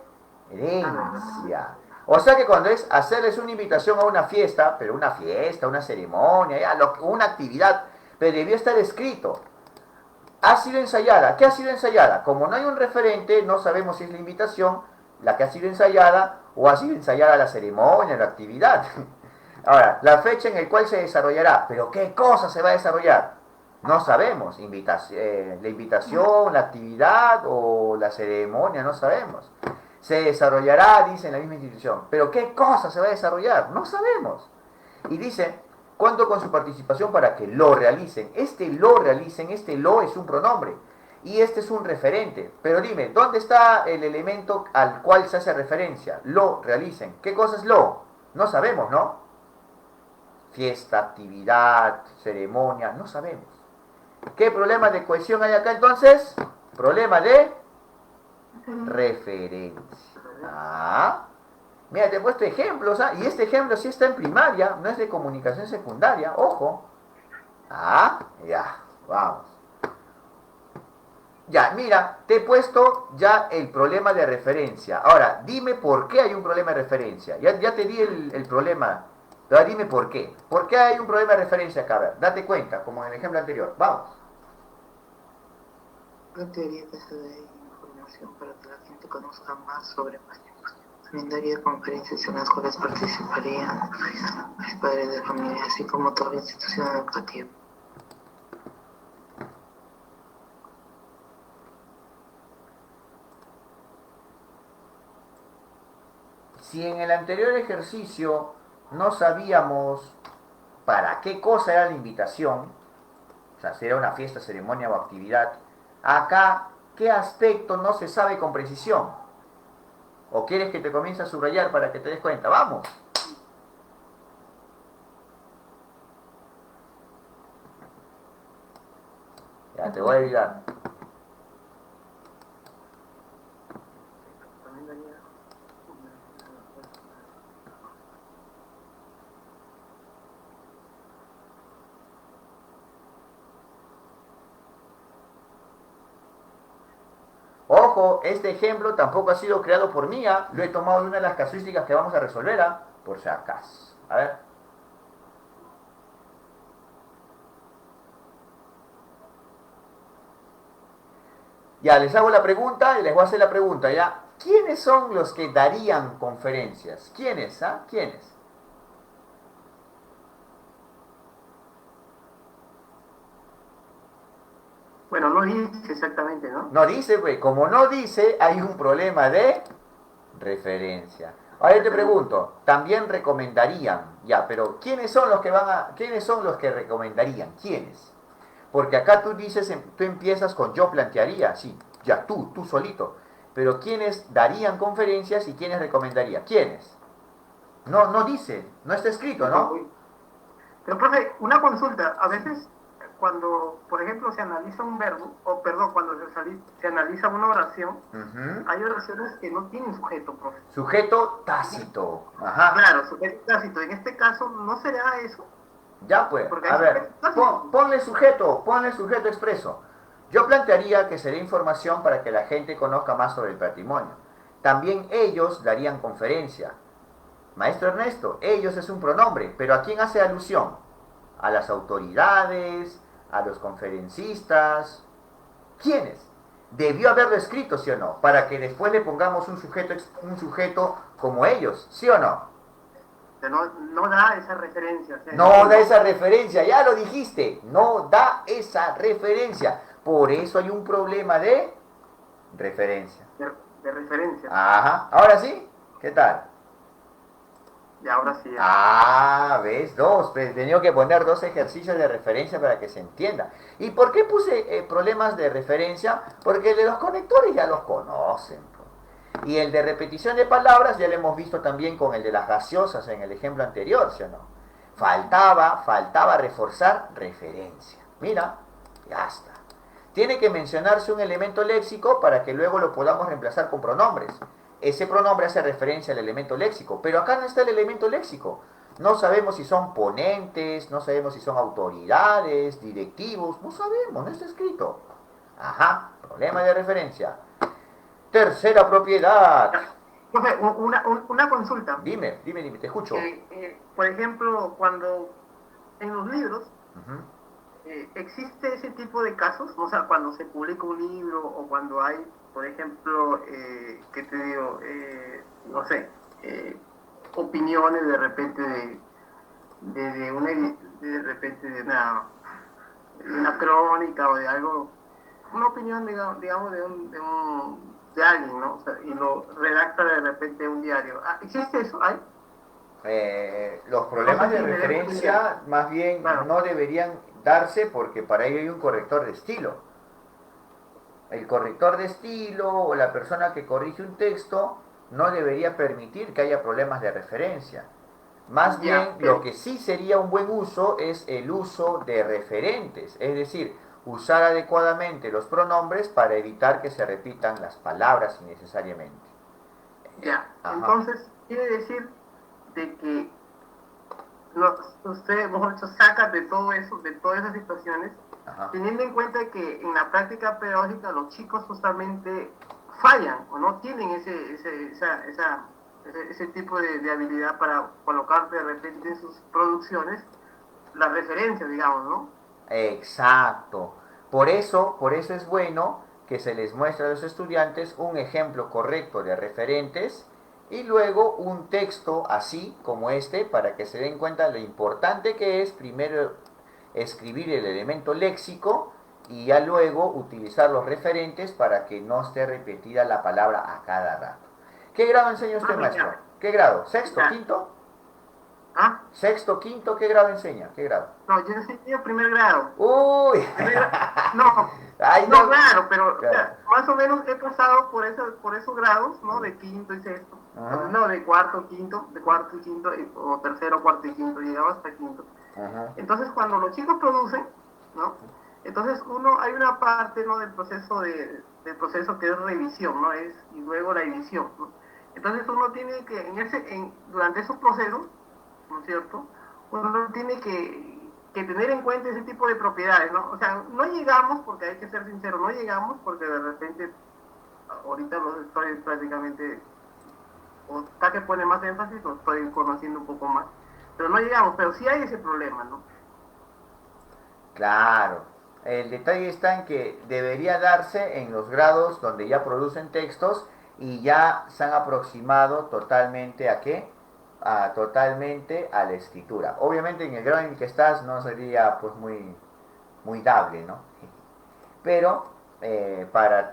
O sea que cuando es hacerles una invitación a una fiesta, pero una fiesta, una ceremonia, ya, una actividad, pero debió estar escrito. Ha sido ensayada. ¿Qué ha sido ensayada? Como no hay un referente, no sabemos si es la invitación la que ha sido ensayada o ha sido ensayada la ceremonia, la actividad. Ahora, la fecha en la cual se desarrollará, pero ¿qué cosa se va a desarrollar? No sabemos. La invitación, la actividad o la ceremonia, no sabemos. Se desarrollará, dice en la misma institución, pero ¿qué cosa se va a desarrollar? No sabemos. Y dice, cuento con su participación para que lo realicen. Este lo realicen, este lo es un pronombre. Y este es un referente. Pero dime, ¿dónde está el elemento al cual se hace referencia? Lo realicen. ¿Qué cosa es lo? No sabemos, ¿no? Fiesta, actividad, ceremonia, no sabemos. ¿Qué problema de cohesión hay acá entonces? Problema de referencia. Ah, mira, te he puesto ejemplos, ¿ah? Y este ejemplo sí está en primaria, no es de comunicación secundaria, ojo. Ah, ya, vamos. Ya, mira, te he puesto ya el problema de referencia. Ahora, dime por qué hay un problema de referencia. Ya te di el problema. Ahora dime por qué. ¿Por qué hay un problema de referencia acá? A ver, date cuenta, como en el ejemplo anterior. Vamos. Una teoría que se dé información para que la gente conozca más sobre Pañuelos. También daría conferencias en las cuales participarían los padres de familia, así como toda la institución educativa. Si en el anterior ejercicio no sabíamos para qué cosa era la invitación, o sea, si era una fiesta, ceremonia o actividad, acá, ¿qué aspecto no se sabe con precisión? ¿O quieres que te comience a subrayar para que te des cuenta? ¡Vamos! Ya te voy a ayudar. Ojo, este ejemplo tampoco ha sido creado por mí, lo he tomado de una de las casuísticas que vamos a resolver, por si acaso. A ver. Ya, les hago la pregunta y les voy a hacer la pregunta, ¿ya? ¿Quiénes son los que darían conferencias? ¿Quiénes, ¿Quiénes? Bueno, no dice exactamente, ¿no? No dice, pues, como no dice, hay un problema de referencia. Ahora yo te pregunto, también recomendarían, ya, pero ¿quiénes son los que recomendarían? ¿Quiénes? Porque acá tú dices, tú empiezas con yo plantearía, sí, ya tú solito. Pero ¿quiénes darían conferencias y quiénes recomendaría? ¿Quiénes? No dice, no está escrito, ¿no? Pero, profe, una consulta. A veces, cuando, por ejemplo, se analiza un verbo, o perdón, cuando se analiza una oración, hay oraciones que no tienen sujeto, profe. Sujeto tácito. Ajá. Claro, sujeto tácito. En este caso, ¿no será eso? Ya pues, Porque a ver, ponle sujeto expreso. Yo plantearía que sería información para que la gente conozca más sobre el patrimonio. También ellos darían conferencia. Maestro Ernesto, ellos es un pronombre, pero ¿a quién hace alusión? A las autoridades, a los conferencistas. ¿Quiénes? Debió haberlo escrito, ¿sí o no? Para que después le pongamos un sujeto como ellos, ¿sí o no? No da esa referencia. O sea, no da esa referencia, ya lo dijiste, no da esa referencia. Por eso hay un problema de referencia. De referencia. Ajá, ahora sí, ¿qué tal? Y ahora sí. ¿Ves? He tenido que poner 2 ejercicios de referencia para que se entienda. ¿Y por qué puse problemas de referencia? Porque el de los conectores ya los conocen. Y el de repetición de palabras ya lo hemos visto también con el de las gaseosas en el ejemplo anterior, ¿sí o no? Faltaba reforzar referencia. Mira, ya está. Tiene que mencionarse un elemento léxico para que luego lo podamos reemplazar con pronombres. ese pronombre hace referencia al elemento léxico, pero acá no está el elemento léxico. No sabemos si son ponentes, no sabemos si son autoridades, directivos, no sabemos, no está escrito. Ajá, problema de referencia. Tercera propiedad. Profe, una consulta. Dime, te escucho. Por ejemplo, cuando en los libros Ujú. existe ese tipo de casos, o sea, cuando se publica un libro o cuando hay, por ejemplo, ¿qué te digo? No sé, opiniones de repente de repente de una crónica o de algo, una opinión, digamos, de alguien, ¿no? O sea, y lo redacta de repente un diario. Ah, ¿existe eso? ¿Hay? Los problemas No sé de si me dejo referencia entender. más bien Claro. no deberían darse porque para ello hay un corrector de estilo. El corrector de estilo o la persona que corrige un texto no debería permitir que haya problemas de referencia. Más bien, Ya, lo pero que sí sería un buen uso es el uso de referentes, es decir, usar adecuadamente los pronombres para evitar que se repitan las palabras innecesariamente. ya. Ajá, Entonces, quiere decir de que usted, mejor dicho, saca de todo eso, de todas esas situaciones, ajá. teniendo en cuenta que en la práctica pedagógica los chicos justamente fallan o no tienen ese tipo de habilidad para colocar de repente en sus producciones la referencia, digamos, ¿no? Exacto. Por eso es bueno que se les muestre a los estudiantes un ejemplo correcto de referentes y luego un texto así como este para que se den cuenta lo importante que es primero escribir el elemento léxico y ya luego utilizar los referentes para que no esté repetida la palabra a cada rato. ¿Qué grado enseña usted, Profe, maestro? ¿Qué grado? ¿Sexto? ya. ¿Quinto? ¿Ah? ¿Sexto? ¿Quinto? ¿Qué grado enseña? ¿Qué grado? No, yo enseñé primer grado. Uy, No, ay no, no, claro, pero o claro. sea, más o menos he pasado por esos grados, ¿no? De quinto y sexto. Ajá, No, de cuarto, quinto, de cuarto y quinto, o tercero, cuarto y quinto, llegaba hasta quinto. ajá. Entonces, cuando los chicos producen, ¿no? Entonces, hay una parte, ¿no? Del proceso que es revisión, ¿no? Y luego la edición, ¿no? Entonces, uno tiene que, durante esos procesos, ¿no es cierto? Uno tiene que tener en cuenta ese tipo de propiedades, ¿no? O sea, no llegamos, porque hay que ser sincero, no llegamos porque de repente, ahorita los estoy prácticamente, o está que pone más énfasis, lo estoy conociendo un poco más, pero no llegamos, pero sí hay ese problema, ¿no? Claro. El detalle está en que debería darse en los grados donde ya producen textos y ya se han aproximado totalmente a qué? Totalmente a la escritura. Obviamente en el grado en el que estás no sería pues muy dable, ¿no? Pero para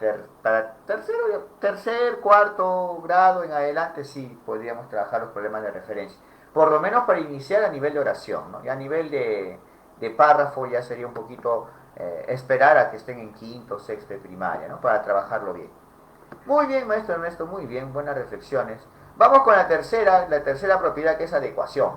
tercer, cuarto grado en adelante sí podríamos trabajar los problemas de referencia. Por lo menos para iniciar a nivel de oración, ¿no? Y a nivel de párrafo ya sería un poquito esperar a que estén en quinto, sexto de primaria, ¿no? Para trabajarlo bien. Muy bien, maestro Ernesto, muy bien, buenas reflexiones. Vamos con la tercera propiedad que es adecuación.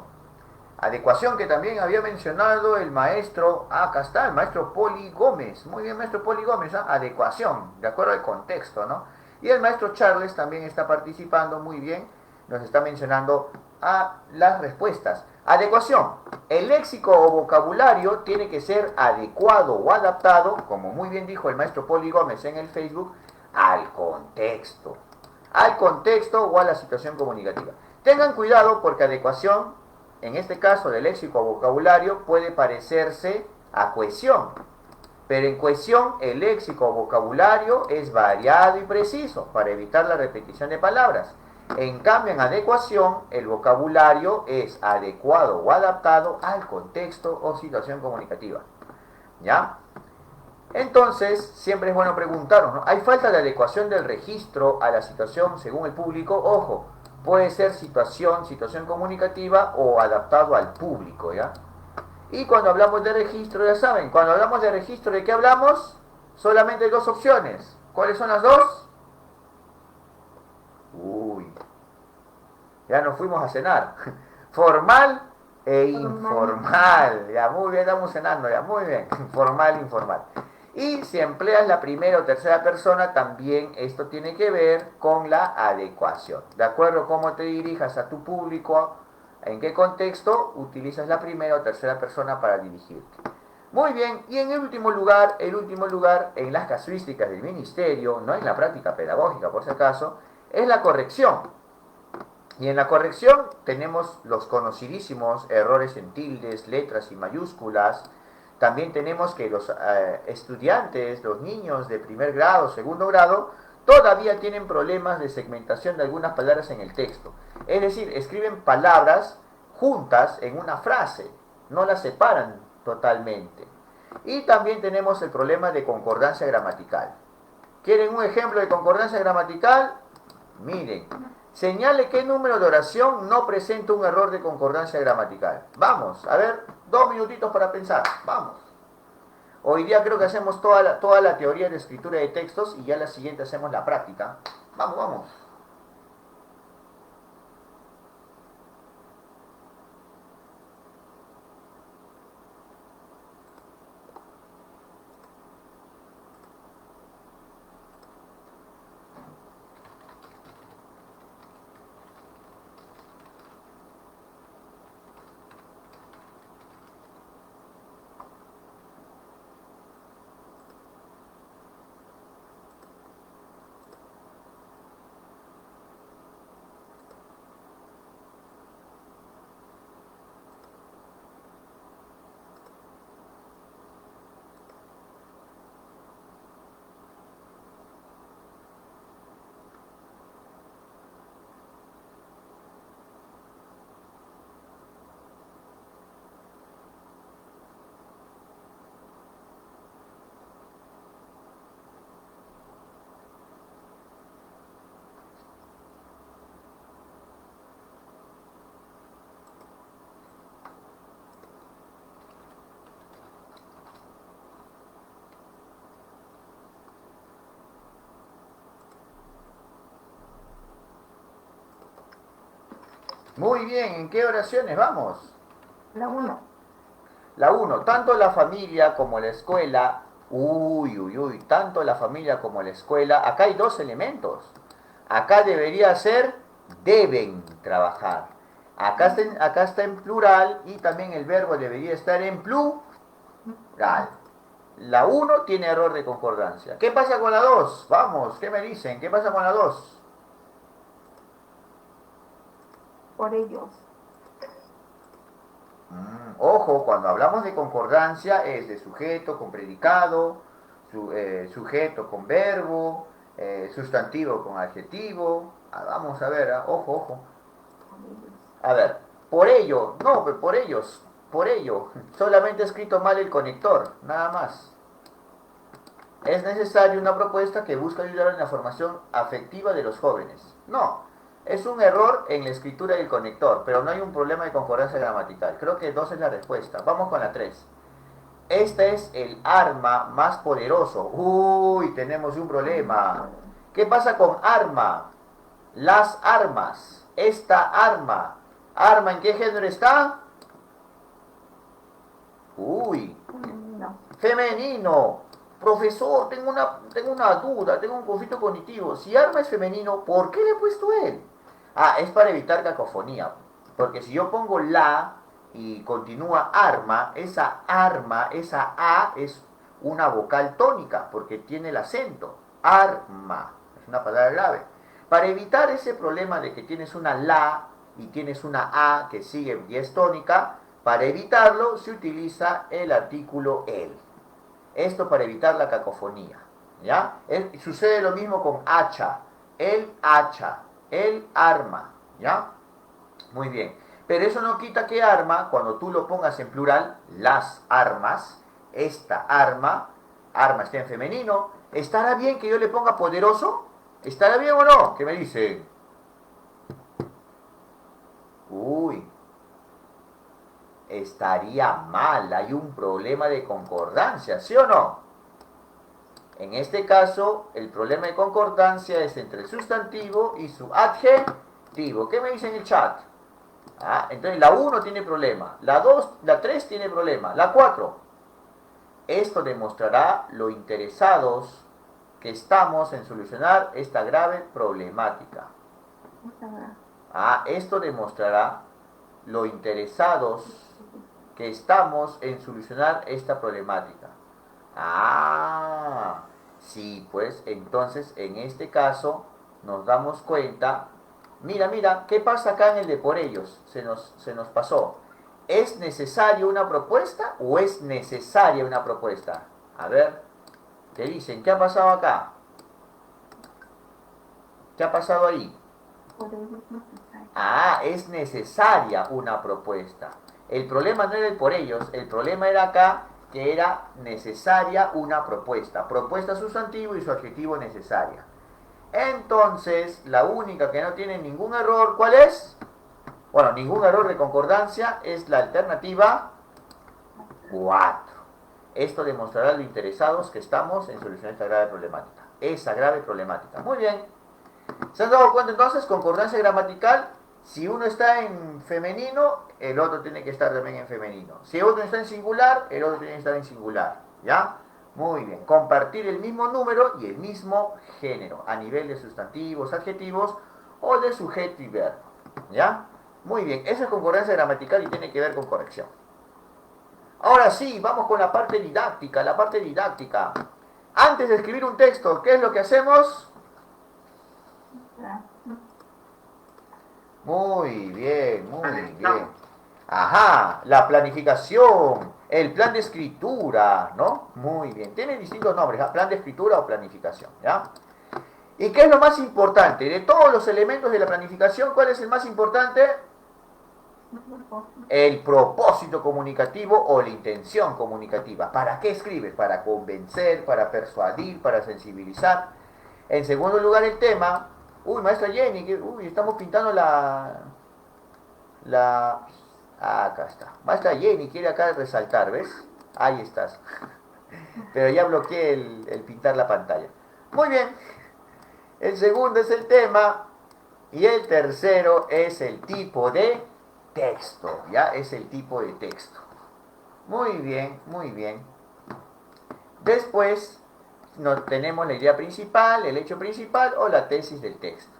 Adecuación que también había mencionado el maestro, acá está, el maestro Poli Gómez. Muy bien, maestro Poli Gómez, ¿ah? Adecuación, de acuerdo al contexto, ¿no? Y el maestro Charles también está participando muy bien, nos está mencionando a las respuestas. Adecuación, el léxico o vocabulario tiene que ser adecuado o adaptado, como muy bien dijo el maestro Poli Gómez en el Facebook, al contexto. Al contexto o a la situación comunicativa. Tengan cuidado porque adecuación en este caso del léxico o vocabulario puede parecerse a cohesión, pero en cohesión el léxico o vocabulario es variado y preciso para evitar la repetición de palabras. En cambio, en adecuación, el vocabulario es adecuado o adaptado al contexto o situación comunicativa. ¿Ya? Entonces, siempre es bueno preguntarnos, ¿no? ¿Hay falta de adecuación del registro a la situación según el público? Ojo, puede ser situación comunicativa o adaptado al público, ¿ya? Y cuando hablamos de registro, ya saben, cuando hablamos de registro, ¿de qué hablamos? Solamente hay dos opciones. ¿Cuáles son las dos? Uy, ya nos fuimos a cenar. Formal e Formal. informal. Ya, muy bien, estamos cenando, ya, muy bien. Formal e informal. Y si empleas la primera o tercera persona, también esto tiene que ver con la adecuación. De acuerdo a cómo te dirijas a tu público, en qué contexto utilizas la primera o tercera persona para dirigirte. Muy bien, y en el último lugar, en las casuísticas del ministerio, no en la práctica pedagógica por si acaso, es la corrección. Y en la corrección tenemos los conocidísimos errores en tildes, letras y mayúsculas. También tenemos que los estudiantes, los niños de primer grado, segundo grado, todavía tienen problemas de segmentación de algunas palabras en el texto. Es decir, escriben palabras juntas en una frase, no las separan totalmente. Y también tenemos el problema de concordancia gramatical. ¿Quieren un ejemplo de concordancia gramatical? Miren, señale qué número de oración no presenta un error de concordancia gramatical. Vamos, a ver, 2 minutitos para pensar, vamos. Hoy día creo que hacemos toda la teoría de escritura de textos y ya la siguiente hacemos la práctica. Vamos, vamos. Muy bien, ¿en qué oraciones vamos? La 1. La 1, tanto la familia como la escuela, tanto la familia como la escuela, acá hay 2 elementos. Acá debería ser deben trabajar. Acá está en plural y también el verbo debería estar en plural. La 1 tiene error de concordancia. ¿Qué pasa con la 2? Vamos, ¿qué me dicen? ¿Qué pasa con la 2? Por ellos. Ojo, cuando hablamos de concordancia es de sujeto con predicado, sujeto con verbo, sustantivo con adjetivo. Vamos a ver, ojo, ojo. A ver, por ello, no, por ellos, por ello, solamente he escrito mal el conector, nada más. Es necesaria una propuesta que busca ayudar en la formación afectiva de los jóvenes. No, es un error en la escritura del conector, pero no hay un problema de concordancia gramatical. Creo que 2 es la respuesta. Vamos con la 3. Este es el arma más poderoso. Tenemos un problema. ¿Qué pasa con arma? Las armas. Esta arma. ¿Arma en qué género está? No. Femenino. Profesor, tengo una duda, tengo un conflicto cognitivo. Si arma es femenino, ¿por qué le he puesto él? Es para evitar cacofonía. Porque si yo pongo la y continúa arma, esa A es una vocal tónica, porque tiene el acento. Arma. Es una palabra grave. Para evitar ese problema de que tienes una la y tienes una A que sigue y es tónica, para evitarlo se utiliza el artículo el. Esto para evitar la cacofonía. ¿Ya? Sucede lo mismo con hacha. El hacha. El arma. ¿Ya? Muy bien. Pero eso no quita que arma, cuando tú lo pongas en plural, las armas, esta arma está en femenino. ¿Estará bien que yo le ponga poderoso? ¿Estará bien o no? ¿Qué me dicen? Estaría mal, hay un problema de concordancia, ¿sí o no? En este caso, el problema de concordancia es entre el sustantivo y su adjetivo. ¿Qué me dice en el chat? Entonces la 1 tiene problema, la 2, la 3 tiene problema, la 4. Esto demostrará lo interesados que estamos en solucionar esta grave problemática. Esto demostrará lo interesados que estamos en solucionar esta problemática. Sí, pues entonces en este caso nos damos cuenta. Mira, ¿qué pasa acá en el de por ellos? Se nos pasó. ¿Es necesario una propuesta o es necesaria una propuesta? A ver, ¿qué dicen? ¿Qué ha pasado acá? ¿Qué ha pasado ahí? Es necesaria una propuesta. El problema no era el por ellos, el problema era acá que era necesaria una propuesta. Propuesta sustantivo y su adjetivo necesaria. Entonces, la única que no tiene ningún error, ¿cuál es? Bueno, ningún error de concordancia es la alternativa 4. Esto demostrará lo interesados que estamos en solucionar esta grave problemática. Esa grave problemática. Muy bien. ¿Se han dado cuenta entonces? Concordancia gramatical. Si uno está en femenino, el otro tiene que estar también en femenino. Si otro está en singular, el otro tiene que estar en singular. ¿Ya? Muy bien. Compartir el mismo número y el mismo género a nivel de sustantivos, adjetivos o de sujeto y verbo. ¿Ya? Muy bien. Esa es concordancia gramatical y tiene que ver con corrección. Ahora sí, vamos con la parte didáctica. La parte didáctica. Antes de escribir un texto, ¿qué es lo que hacemos? Muy bien, muy bien. La planificación, el plan de escritura, ¿no? Muy bien. Tiene distintos nombres, plan de escritura o planificación, ¿ya? ¿Y qué es lo más importante? De todos los elementos de la planificación, ¿cuál es el más importante? El propósito comunicativo o la intención comunicativa. ¿Para qué escribes? Para convencer, para persuadir, para sensibilizar. En segundo lugar, el tema. Maestra Jenny, estamos pintando acá está. Maestra Jenny quiere acá resaltar, ¿ves? Ahí estás. Pero ya bloqueé el pintar la pantalla. Muy bien. El segundo es el tema. Y el tercero es el tipo de texto. Ya es el tipo de texto. Muy bien, muy bien. Después tenemos la idea principal, el hecho principal o la tesis del texto.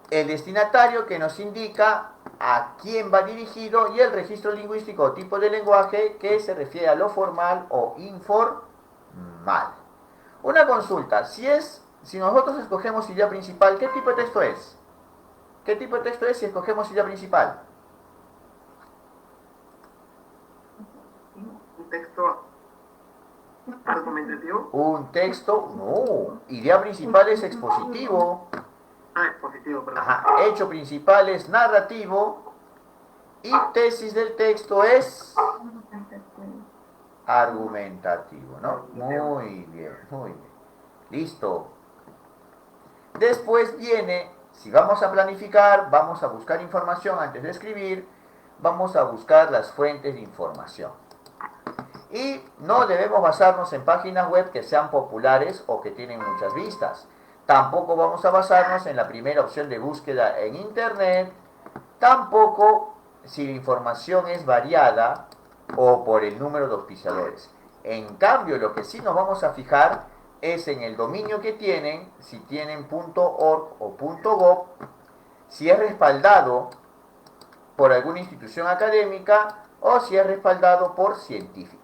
El destinatario que nos indica a quién va dirigido y el registro lingüístico o tipo de lenguaje que se refiere a lo formal o informal. Una consulta, si nosotros escogemos idea principal, ¿qué tipo de texto es? ¿Qué tipo de texto es si escogemos idea principal? Un texto argumentativo. Un texto, no. Idea principal es expositivo. Expositivo, perdón. Hecho principal es narrativo. Y tesis del texto es argumentativo, ¿no? Muy bien, muy bien. Listo. Después viene, si vamos a planificar, vamos a buscar información antes de escribir, vamos a buscar las fuentes de información. Y no debemos basarnos en páginas web que sean populares o que tienen muchas vistas. Tampoco vamos a basarnos en la primera opción de búsqueda en internet. Tampoco si la información es variada o por el número de auspiciadores. En cambio, lo que sí nos vamos a fijar es en el dominio que tienen, si tienen .org o .gov, si es respaldado por alguna institución académica o si es respaldado por científicos.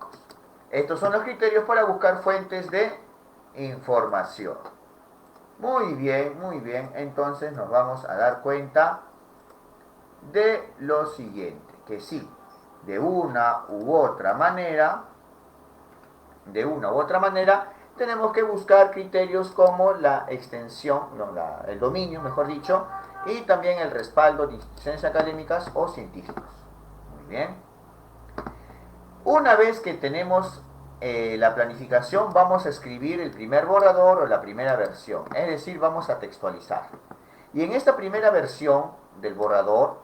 Estos son los criterios para buscar fuentes de información. Muy bien, muy bien. Entonces nos vamos a dar cuenta de lo siguiente, que sí, de una u otra manera, tenemos que buscar criterios como la extensión, el dominio, mejor dicho, y también el respaldo de instituciones académicas o científicos. Muy bien. Una vez que tenemos la planificación, vamos a escribir el primer borrador o la primera versión, es decir, vamos a textualizar. Y en esta primera versión del borrador,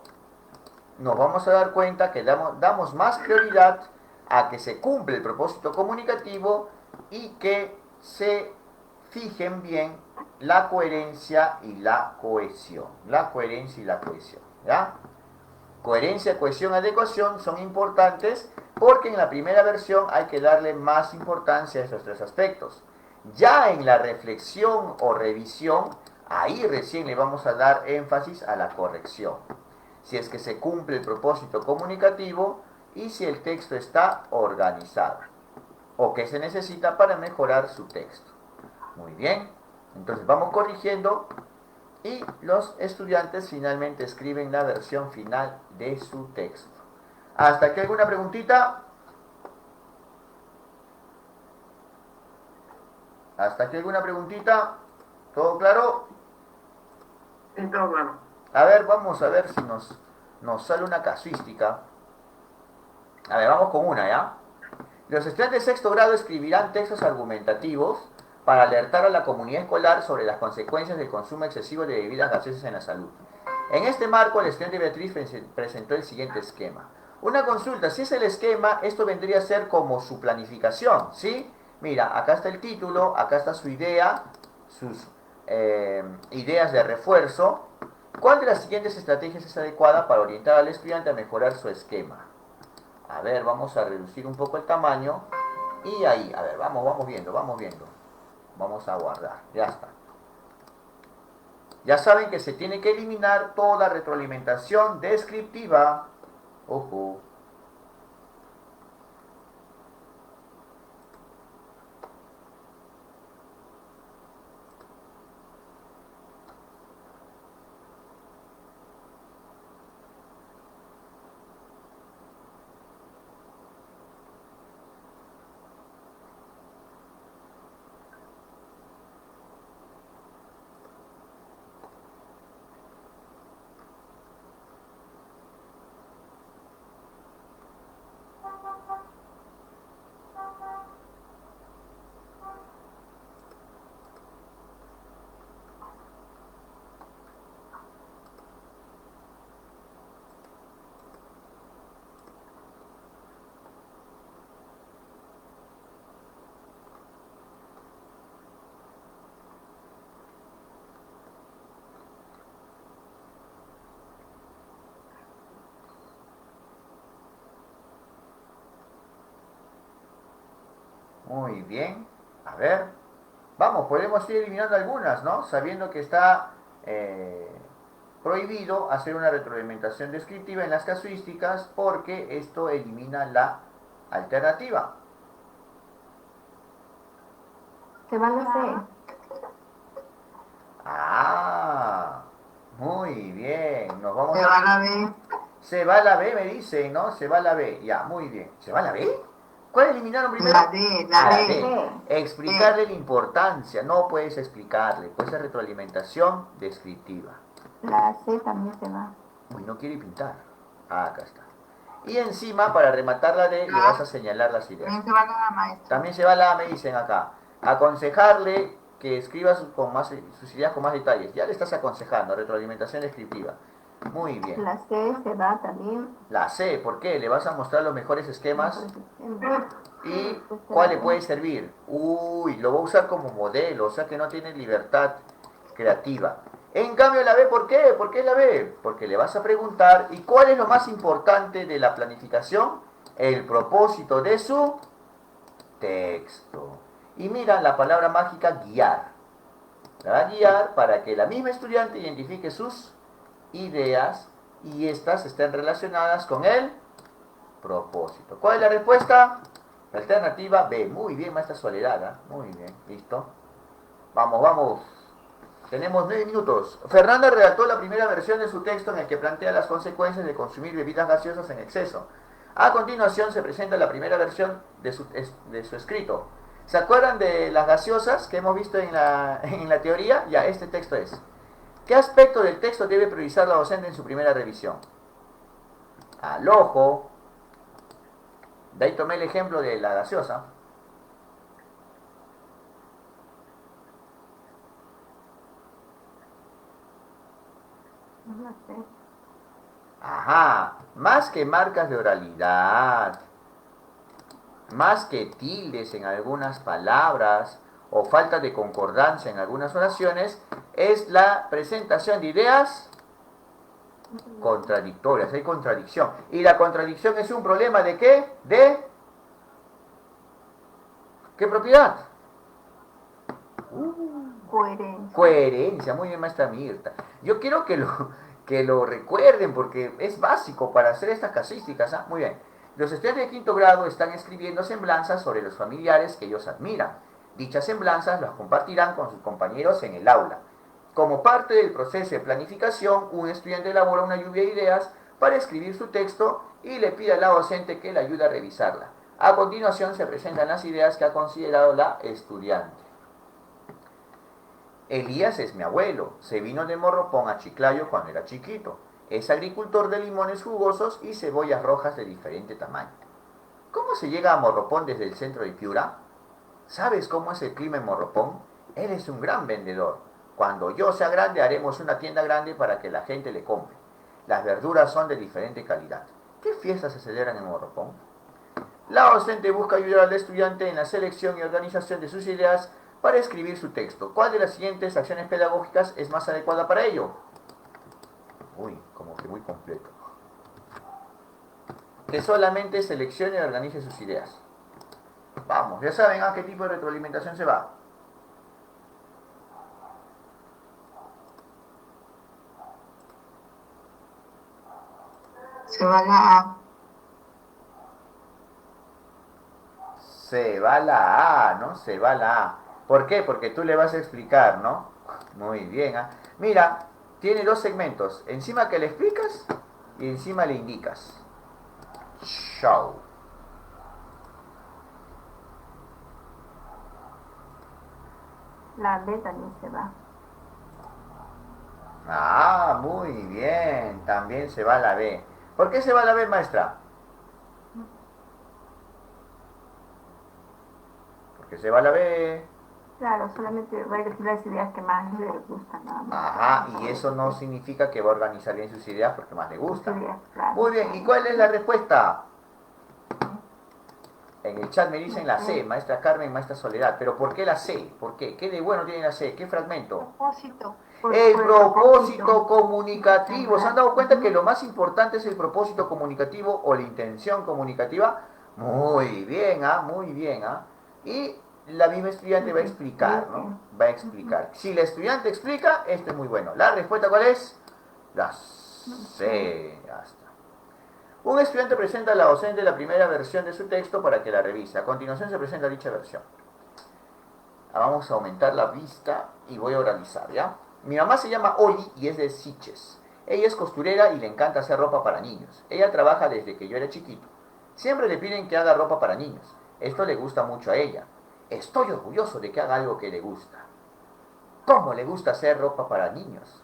nos vamos a dar cuenta que damos más prioridad a que se cumple el propósito comunicativo y que se fijen bien la coherencia y la cohesión. La coherencia y la cohesión, ¿ya? Coherencia, cohesión, adecuación son importantes porque en la primera versión hay que darle más importancia a esos tres aspectos. Ya en la reflexión o revisión, ahí recién le vamos a dar énfasis a la corrección. Si es que se cumple el propósito comunicativo y si el texto está organizado o qué se necesita para mejorar su texto. Muy bien, entonces vamos corrigiendo y los estudiantes finalmente escriben la versión final de su texto. ¿Hasta aquí alguna preguntita? ¿Hasta aquí alguna preguntita? ¿Todo claro? Sí, todo claro. A ver, vamos a ver si nos sale una casuística. A ver, vamos con una, ¿ya? Los estudiantes de sexto grado escribirán textos argumentativos para alertar a la comunidad escolar sobre las consecuencias del consumo excesivo de bebidas gaseosas en la salud. En este marco, el estudiante Beatriz presentó el siguiente esquema. Una consulta, si es el esquema, esto vendría a ser como su planificación, ¿sí? Mira, acá está el título, acá está su idea, sus ideas de refuerzo. ¿Cuál de las siguientes estrategias es adecuada para orientar al estudiante a mejorar su esquema? A ver, vamos a reducir un poco el tamaño. Y ahí, a ver, vamos viendo. Vamos a guardar, ya está. Ya saben que se tiene que eliminar toda retroalimentación descriptiva. Ojo. Muy bien. A ver. Vamos, podemos ir eliminando algunas, ¿no? Sabiendo que está prohibido hacer una retroalimentación descriptiva en las casuísticas porque esto elimina la alternativa. Se va la C. Ah, muy bien. Nos vamos Se va la B. Se va la B, me dicen, ¿no? Se va la B. Ya, muy bien. ¿Se va la B? ¿Cuál eliminaron primero? La D, la La D. D. Explicarle la importancia. No puedes explicarle. Puede ser retroalimentación descriptiva. La C también se va. Uy, no quiere pintar. Ah, acá está. Y encima, para rematar la D, le vas a señalar las ideas. También se va la maestra. También se va la A, me dicen acá. Aconsejarle que escriba sus ideas con más detalles. Ya le estás aconsejando. Retroalimentación descriptiva. Muy bien. La C se va también. La C, ¿por qué? Le vas a mostrar los mejores esquemas. ¿Y Pues, cuál le puede servir? Uy, lo va a usar como modelo, o sea que no tiene libertad creativa. En cambio la B, ¿por qué? ¿Por qué la B? Porque le vas a preguntar, ¿y cuál es lo más importante de la planificación? El propósito de su texto. Y mira la palabra mágica guiar. La va a guiar para que la misma estudiante identifique sus ideas y estas estén relacionadas con el propósito. ¿Cuál es la respuesta? La alternativa B. Muy bien, maestra Soledad. ¿Eh? Muy bien, listo. Vamos. Tenemos 9 minutos. Fernanda redactó la primera versión de su texto en el que plantea las consecuencias de consumir bebidas gaseosas en exceso. A continuación se presenta la primera versión de su escrito. ¿Se acuerdan de las gaseosas que hemos visto en la teoría? Ya, este texto es. ¿Qué aspecto del texto debe priorizar la docente en su primera revisión? Al ojo. De ahí tomé el ejemplo de la gaseosa. La C. Ajá. Más que marcas de oralidad, más que tildes en algunas palabras o falta de concordancia en algunas oraciones, es la presentación de ideas Contradictorias, hay contradicción. ¿Y la contradicción es un problema de qué? ¿De qué propiedad? Coherencia. Coherencia, muy bien, maestra Mirta. Yo quiero que lo recuerden porque es básico para hacer estas casísticas. ¿Ah? Muy bien. Los estudiantes de quinto grado están escribiendo semblanzas sobre los familiares que ellos admiran. Dichas semblanzas las compartirán con sus compañeros en el aula. Como parte del proceso de planificación, un estudiante elabora una lluvia de ideas para escribir su texto y le pide a la docente que le ayude a revisarla. A continuación se presentan las ideas que ha considerado la estudiante. Elías es mi abuelo, se vino de Morropón a Chiclayo cuando era chiquito. Es agricultor de limones jugosos y cebollas rojas de diferente tamaño. ¿Cómo se llega a Morropón desde el centro de Piura? ¿Sabes cómo es el clima en Morropón? Él es un gran vendedor. Cuando yo sea grande haremos una tienda grande para que la gente le compre. Las verduras son de diferente calidad. ¿Qué fiestas se celebran en Morropón? La docente busca ayudar al estudiante en la selección y organización de sus ideas para escribir su texto. ¿Cuál de las siguientes acciones pedagógicas es más adecuada para ello? Uy, como que muy completo. Que solamente seleccione y organice sus ideas. Vamos, ya saben a qué tipo de retroalimentación se va. Se va la A. Se va la A, ¿no? Se va la A. ¿Por qué? Porque tú le vas a explicar, ¿no? Muy bien, ¿ah? Mira, tiene dos segmentos. Encima que le explicas y encima le indicas. Show. La B también se va. Ah, muy bien. También se va la B. ¿Por qué se va la B, maestra? Porque se va la B. Claro, solamente va a elegir las ideas que más le gustan, nada más. Ajá, y eso no significa que va a organizar bien sus ideas porque más le gustan. Sus ideas, claro. Muy bien, ¿y cuál es la respuesta? En el chat me dicen la C, maestra Carmen, maestra Soledad. ¿Pero por qué la C? ¿Por qué? ¿Qué de bueno tiene la C? ¿Qué fragmento? Propósito. El propósito comunicativo. ¿Se han dado cuenta que lo más importante es el propósito comunicativo o la intención comunicativa? Muy bien, ¿ah? Muy bien, ¿ah? Y la misma estudiante va a explicar, ¿no? Va a explicar. Si la estudiante explica, esto es muy bueno. ¿La respuesta cuál es? La C. Ya está. Un estudiante presenta a la docente la primera versión de su texto para que la revise. A continuación se presenta dicha versión. Vamos a aumentar la vista y voy a oralizar, ¿ya? Mi mamá se llama Oli y es de Siches. Ella es costurera y le encanta hacer ropa para niños. Ella trabaja desde que yo era chiquito. Siempre le piden que haga ropa para niños. Esto le gusta mucho a ella. Estoy orgulloso de que haga algo que le gusta. ¿Cómo le gusta hacer ropa para niños?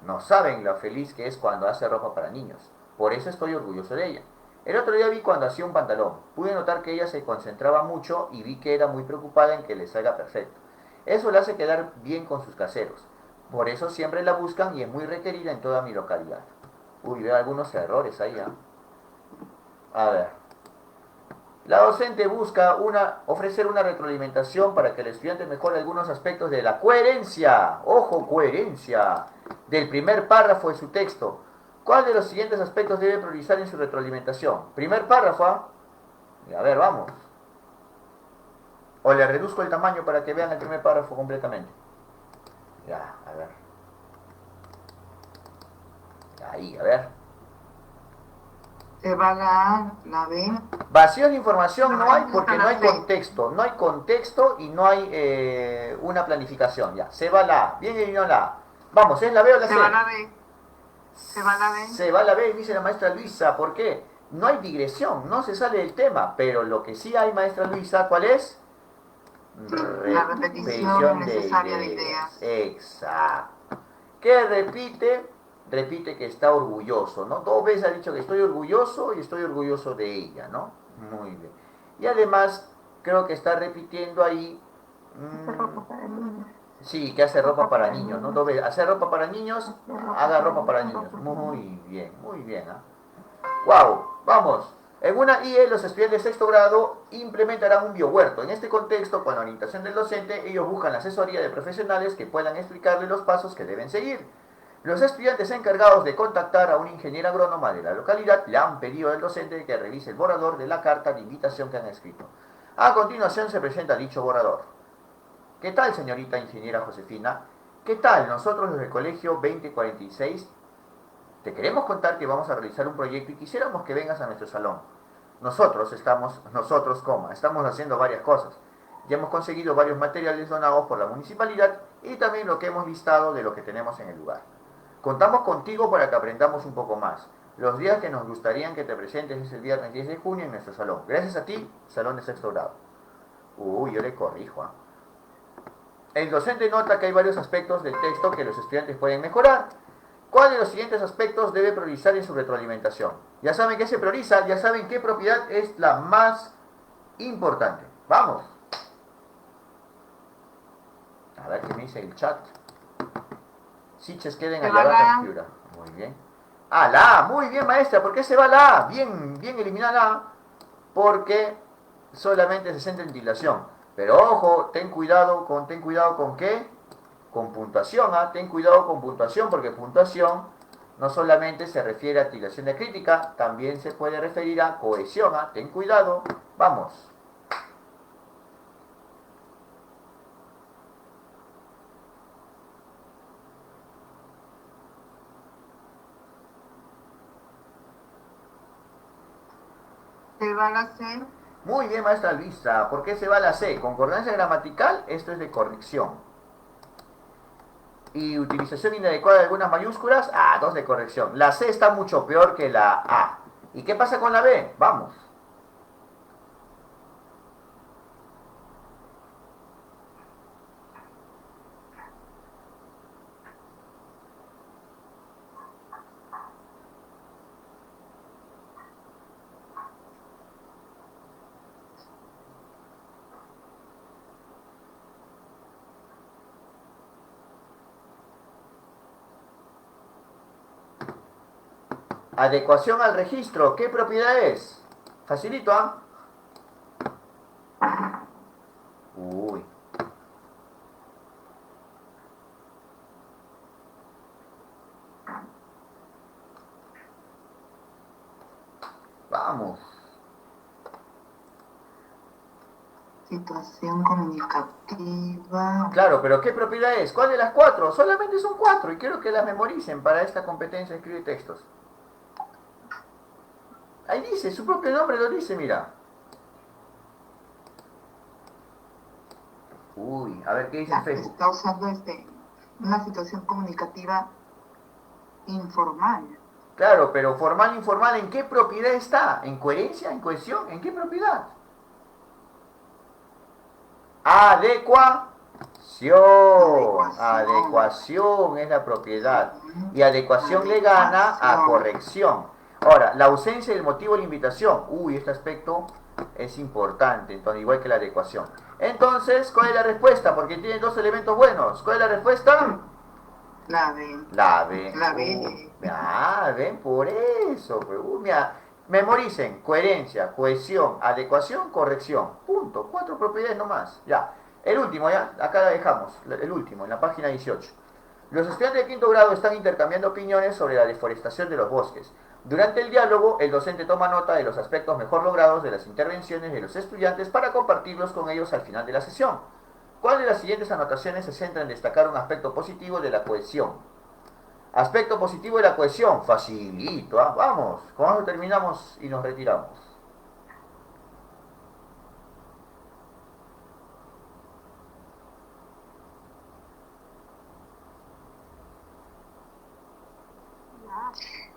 No saben lo feliz que es cuando hace ropa para niños. Por eso estoy orgulloso de ella. El otro día vi cuando hacía un pantalón. Pude notar que ella se concentraba mucho y vi que era muy preocupada en que le salga perfecto. Eso le hace quedar bien con sus caseros. Por eso siempre la buscan y es muy requerida en toda mi localidad. Uy, veo algunos errores ahí, ¿eh? A ver. La docente busca ofrecer una retroalimentación para que el estudiante mejore algunos aspectos de la coherencia. ¡Ojo, coherencia! Del primer párrafo de su texto. ¿Cuál de los siguientes aspectos debe priorizar en su retroalimentación? Primer párrafo, ¿ah? A ver, vamos. O le reduzco el tamaño para que vean el primer párrafo completamente. Ya, a ver. Ahí, a ver. Se va la A, la B. Vacíos de información no hay porque no hay contexto. No hay contexto y no hay una planificación. Ya, se va la A. Bien eliminó la A. Vamos, ¿es la B o la C? Se va la B. Se va la B. Se va la B, dice la maestra Luisa. ¿Por qué? No hay digresión, no se sale del tema. Pero lo que sí hay, maestra Luisa, ¿cuál es? La repetición necesaria de ideas. Exacto. ¿Qué repite? Repite que está orgulloso, ¿no? Dos veces ha dicho que estoy orgulloso y estoy orgulloso de ella, ¿no? Muy bien. Y además, creo que está repitiendo ahí... Hacer ropa para niños. Sí, que hace ropa para niños, ¿no? Dos veces. Hacer ropa para niños, haga ropa para niños. Muy bien, ¿ah? ¡Wow! Vamos. En una IE, los estudiantes de sexto grado implementarán un biohuerto. En este contexto, con la orientación del docente, ellos buscan la asesoría de profesionales que puedan explicarle los pasos que deben seguir. Los estudiantes encargados de contactar a una ingeniera agrónoma de la localidad le han pedido al docente que revise el borrador de la carta de invitación que han escrito. A continuación se presenta dicho borrador. ¿Qué tal, señorita ingeniera Josefina? ¿Qué tal? Nosotros desde el colegio 2046 te queremos contar que vamos a realizar un proyecto y quisiéramos que vengas a nuestro salón. Nosotros, estamos haciendo varias cosas. Ya hemos conseguido varios materiales donados por la municipalidad y también lo que hemos listado de lo que tenemos en el lugar. Contamos contigo para que aprendamos un poco más. Los días que nos gustaría que te presentes es el viernes 10 de junio en nuestro salón. Gracias a ti, salón de sexto grado. Yo le corrijo. El docente nota que hay varios aspectos del texto que los estudiantes pueden mejorar. ¿Cuál de los siguientes aspectos debe priorizar en su retroalimentación? Ya saben qué se prioriza, ya saben qué propiedad es la más importante. Vamos. A ver qué me dice el chat. Siches queden allá abajo. Muy bien. La A. Muy bien, maestra. ¿Por qué se va la A? Bien eliminada la A. Porque solamente se centra en tildación. Pero ojo, ten cuidado con qué. Con puntuación. Ten cuidado con puntuación, porque puntuación no solamente se refiere a tildación de crítica, también se puede referir a cohesión. Ten cuidado. Vamos. Se va la C. Muy bien, maestra Luisa. ¿Por qué se va la C? Concordancia gramatical, esto es de corrección. Y utilización inadecuada de algunas mayúsculas, 2 de corrección. La C está mucho peor que la A. ¿Y qué pasa con la B? Vamos. Adecuación al registro. ¿Qué propiedad es? Facilito, Uy. Vamos. Situación comunicativa. Claro, pero ¿qué propiedad es? ¿Cuál de las 4? Solamente son 4 y quiero que las memoricen para esta competencia de escribir textos. Ahí dice, su propio nombre lo dice, mira. A ver, ¿qué dice el Facebook? Está usando una situación comunicativa informal. Claro, pero formal, informal, ¿en qué propiedad está? ¿En coherencia? ¿En cohesión? ¿En qué propiedad? Adecuación. Adecuación es la propiedad. Y adecuación le gana a corrección. Ahora, la ausencia del motivo de la invitación. Este aspecto es importante, entonces, igual que la adecuación. Entonces, ¿cuál es la respuesta? Porque tiene 2 elementos buenos. ¿Cuál es la respuesta? La B. La B. La B. Ven, por eso. Mira, memoricen. Coherencia, cohesión, adecuación, corrección. Punto. 4 propiedades nomás. Ya. El último, ya. Acá la dejamos. El último, en la página 18. Los estudiantes de quinto grado están intercambiando opiniones sobre la deforestación de los bosques. Durante el diálogo, el docente toma nota de los aspectos mejor logrados de las intervenciones de los estudiantes para compartirlos con ellos al final de la sesión. ¿Cuál de las siguientes anotaciones se centra en destacar un aspecto positivo de la cohesión? Aspecto positivo de la cohesión, facilito, vamos, con eso terminamos y nos retiramos.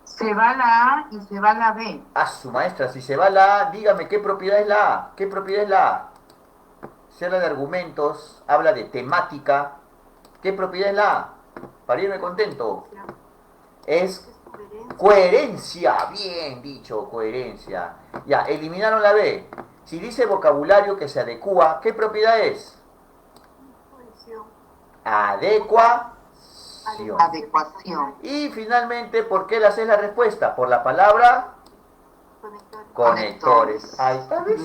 Se va la A y se va la B. Su maestra, si se va la A, dígame qué propiedad es la A. ¿Qué propiedad es la A? Se habla de argumentos, habla de temática. ¿Qué propiedad es la A? Para irme contento. Es coherencia. Bien dicho, coherencia. Ya, eliminaron la B. Si dice vocabulario que se adecua, ¿qué propiedad es? Adecuación. Y finalmente, ¿por qué la C es la respuesta? Por la palabra conectores. Ahí está, ¿ves?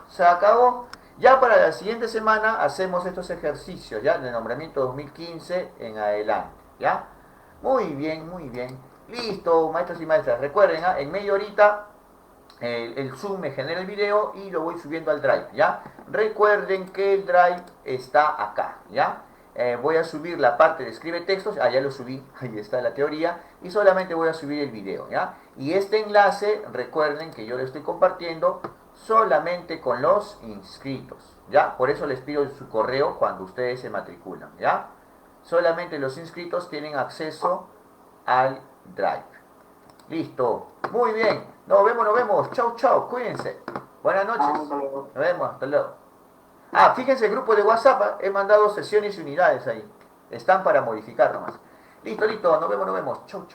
Se acabó. Ya para la siguiente semana hacemos estos ejercicios, ¿ya? De nombramiento 2015 en adelante, ¿ya? Muy bien, muy bien. Listo, maestros y maestras. Recuerden, en media horita el Zoom me genera el video y lo voy subiendo al Drive, ¿ya? Recuerden que el Drive está acá, ¿ya? Voy a subir la parte de escribe textos, ya lo subí, ahí está la teoría, y solamente voy a subir el video, ¿ya? Y este enlace, recuerden que yo lo estoy compartiendo solamente con los inscritos, ¿ya? Por eso les pido su correo cuando ustedes se matriculan, ¿ya? Solamente los inscritos tienen acceso al Drive. Listo, muy bien, nos vemos, chau, chau, cuídense, buenas noches, nos vemos, hasta luego. Ah, fíjense el grupo de WhatsApp, he mandado sesiones y unidades ahí, están para modificar nomás. Listo, nos vemos, chau, chau.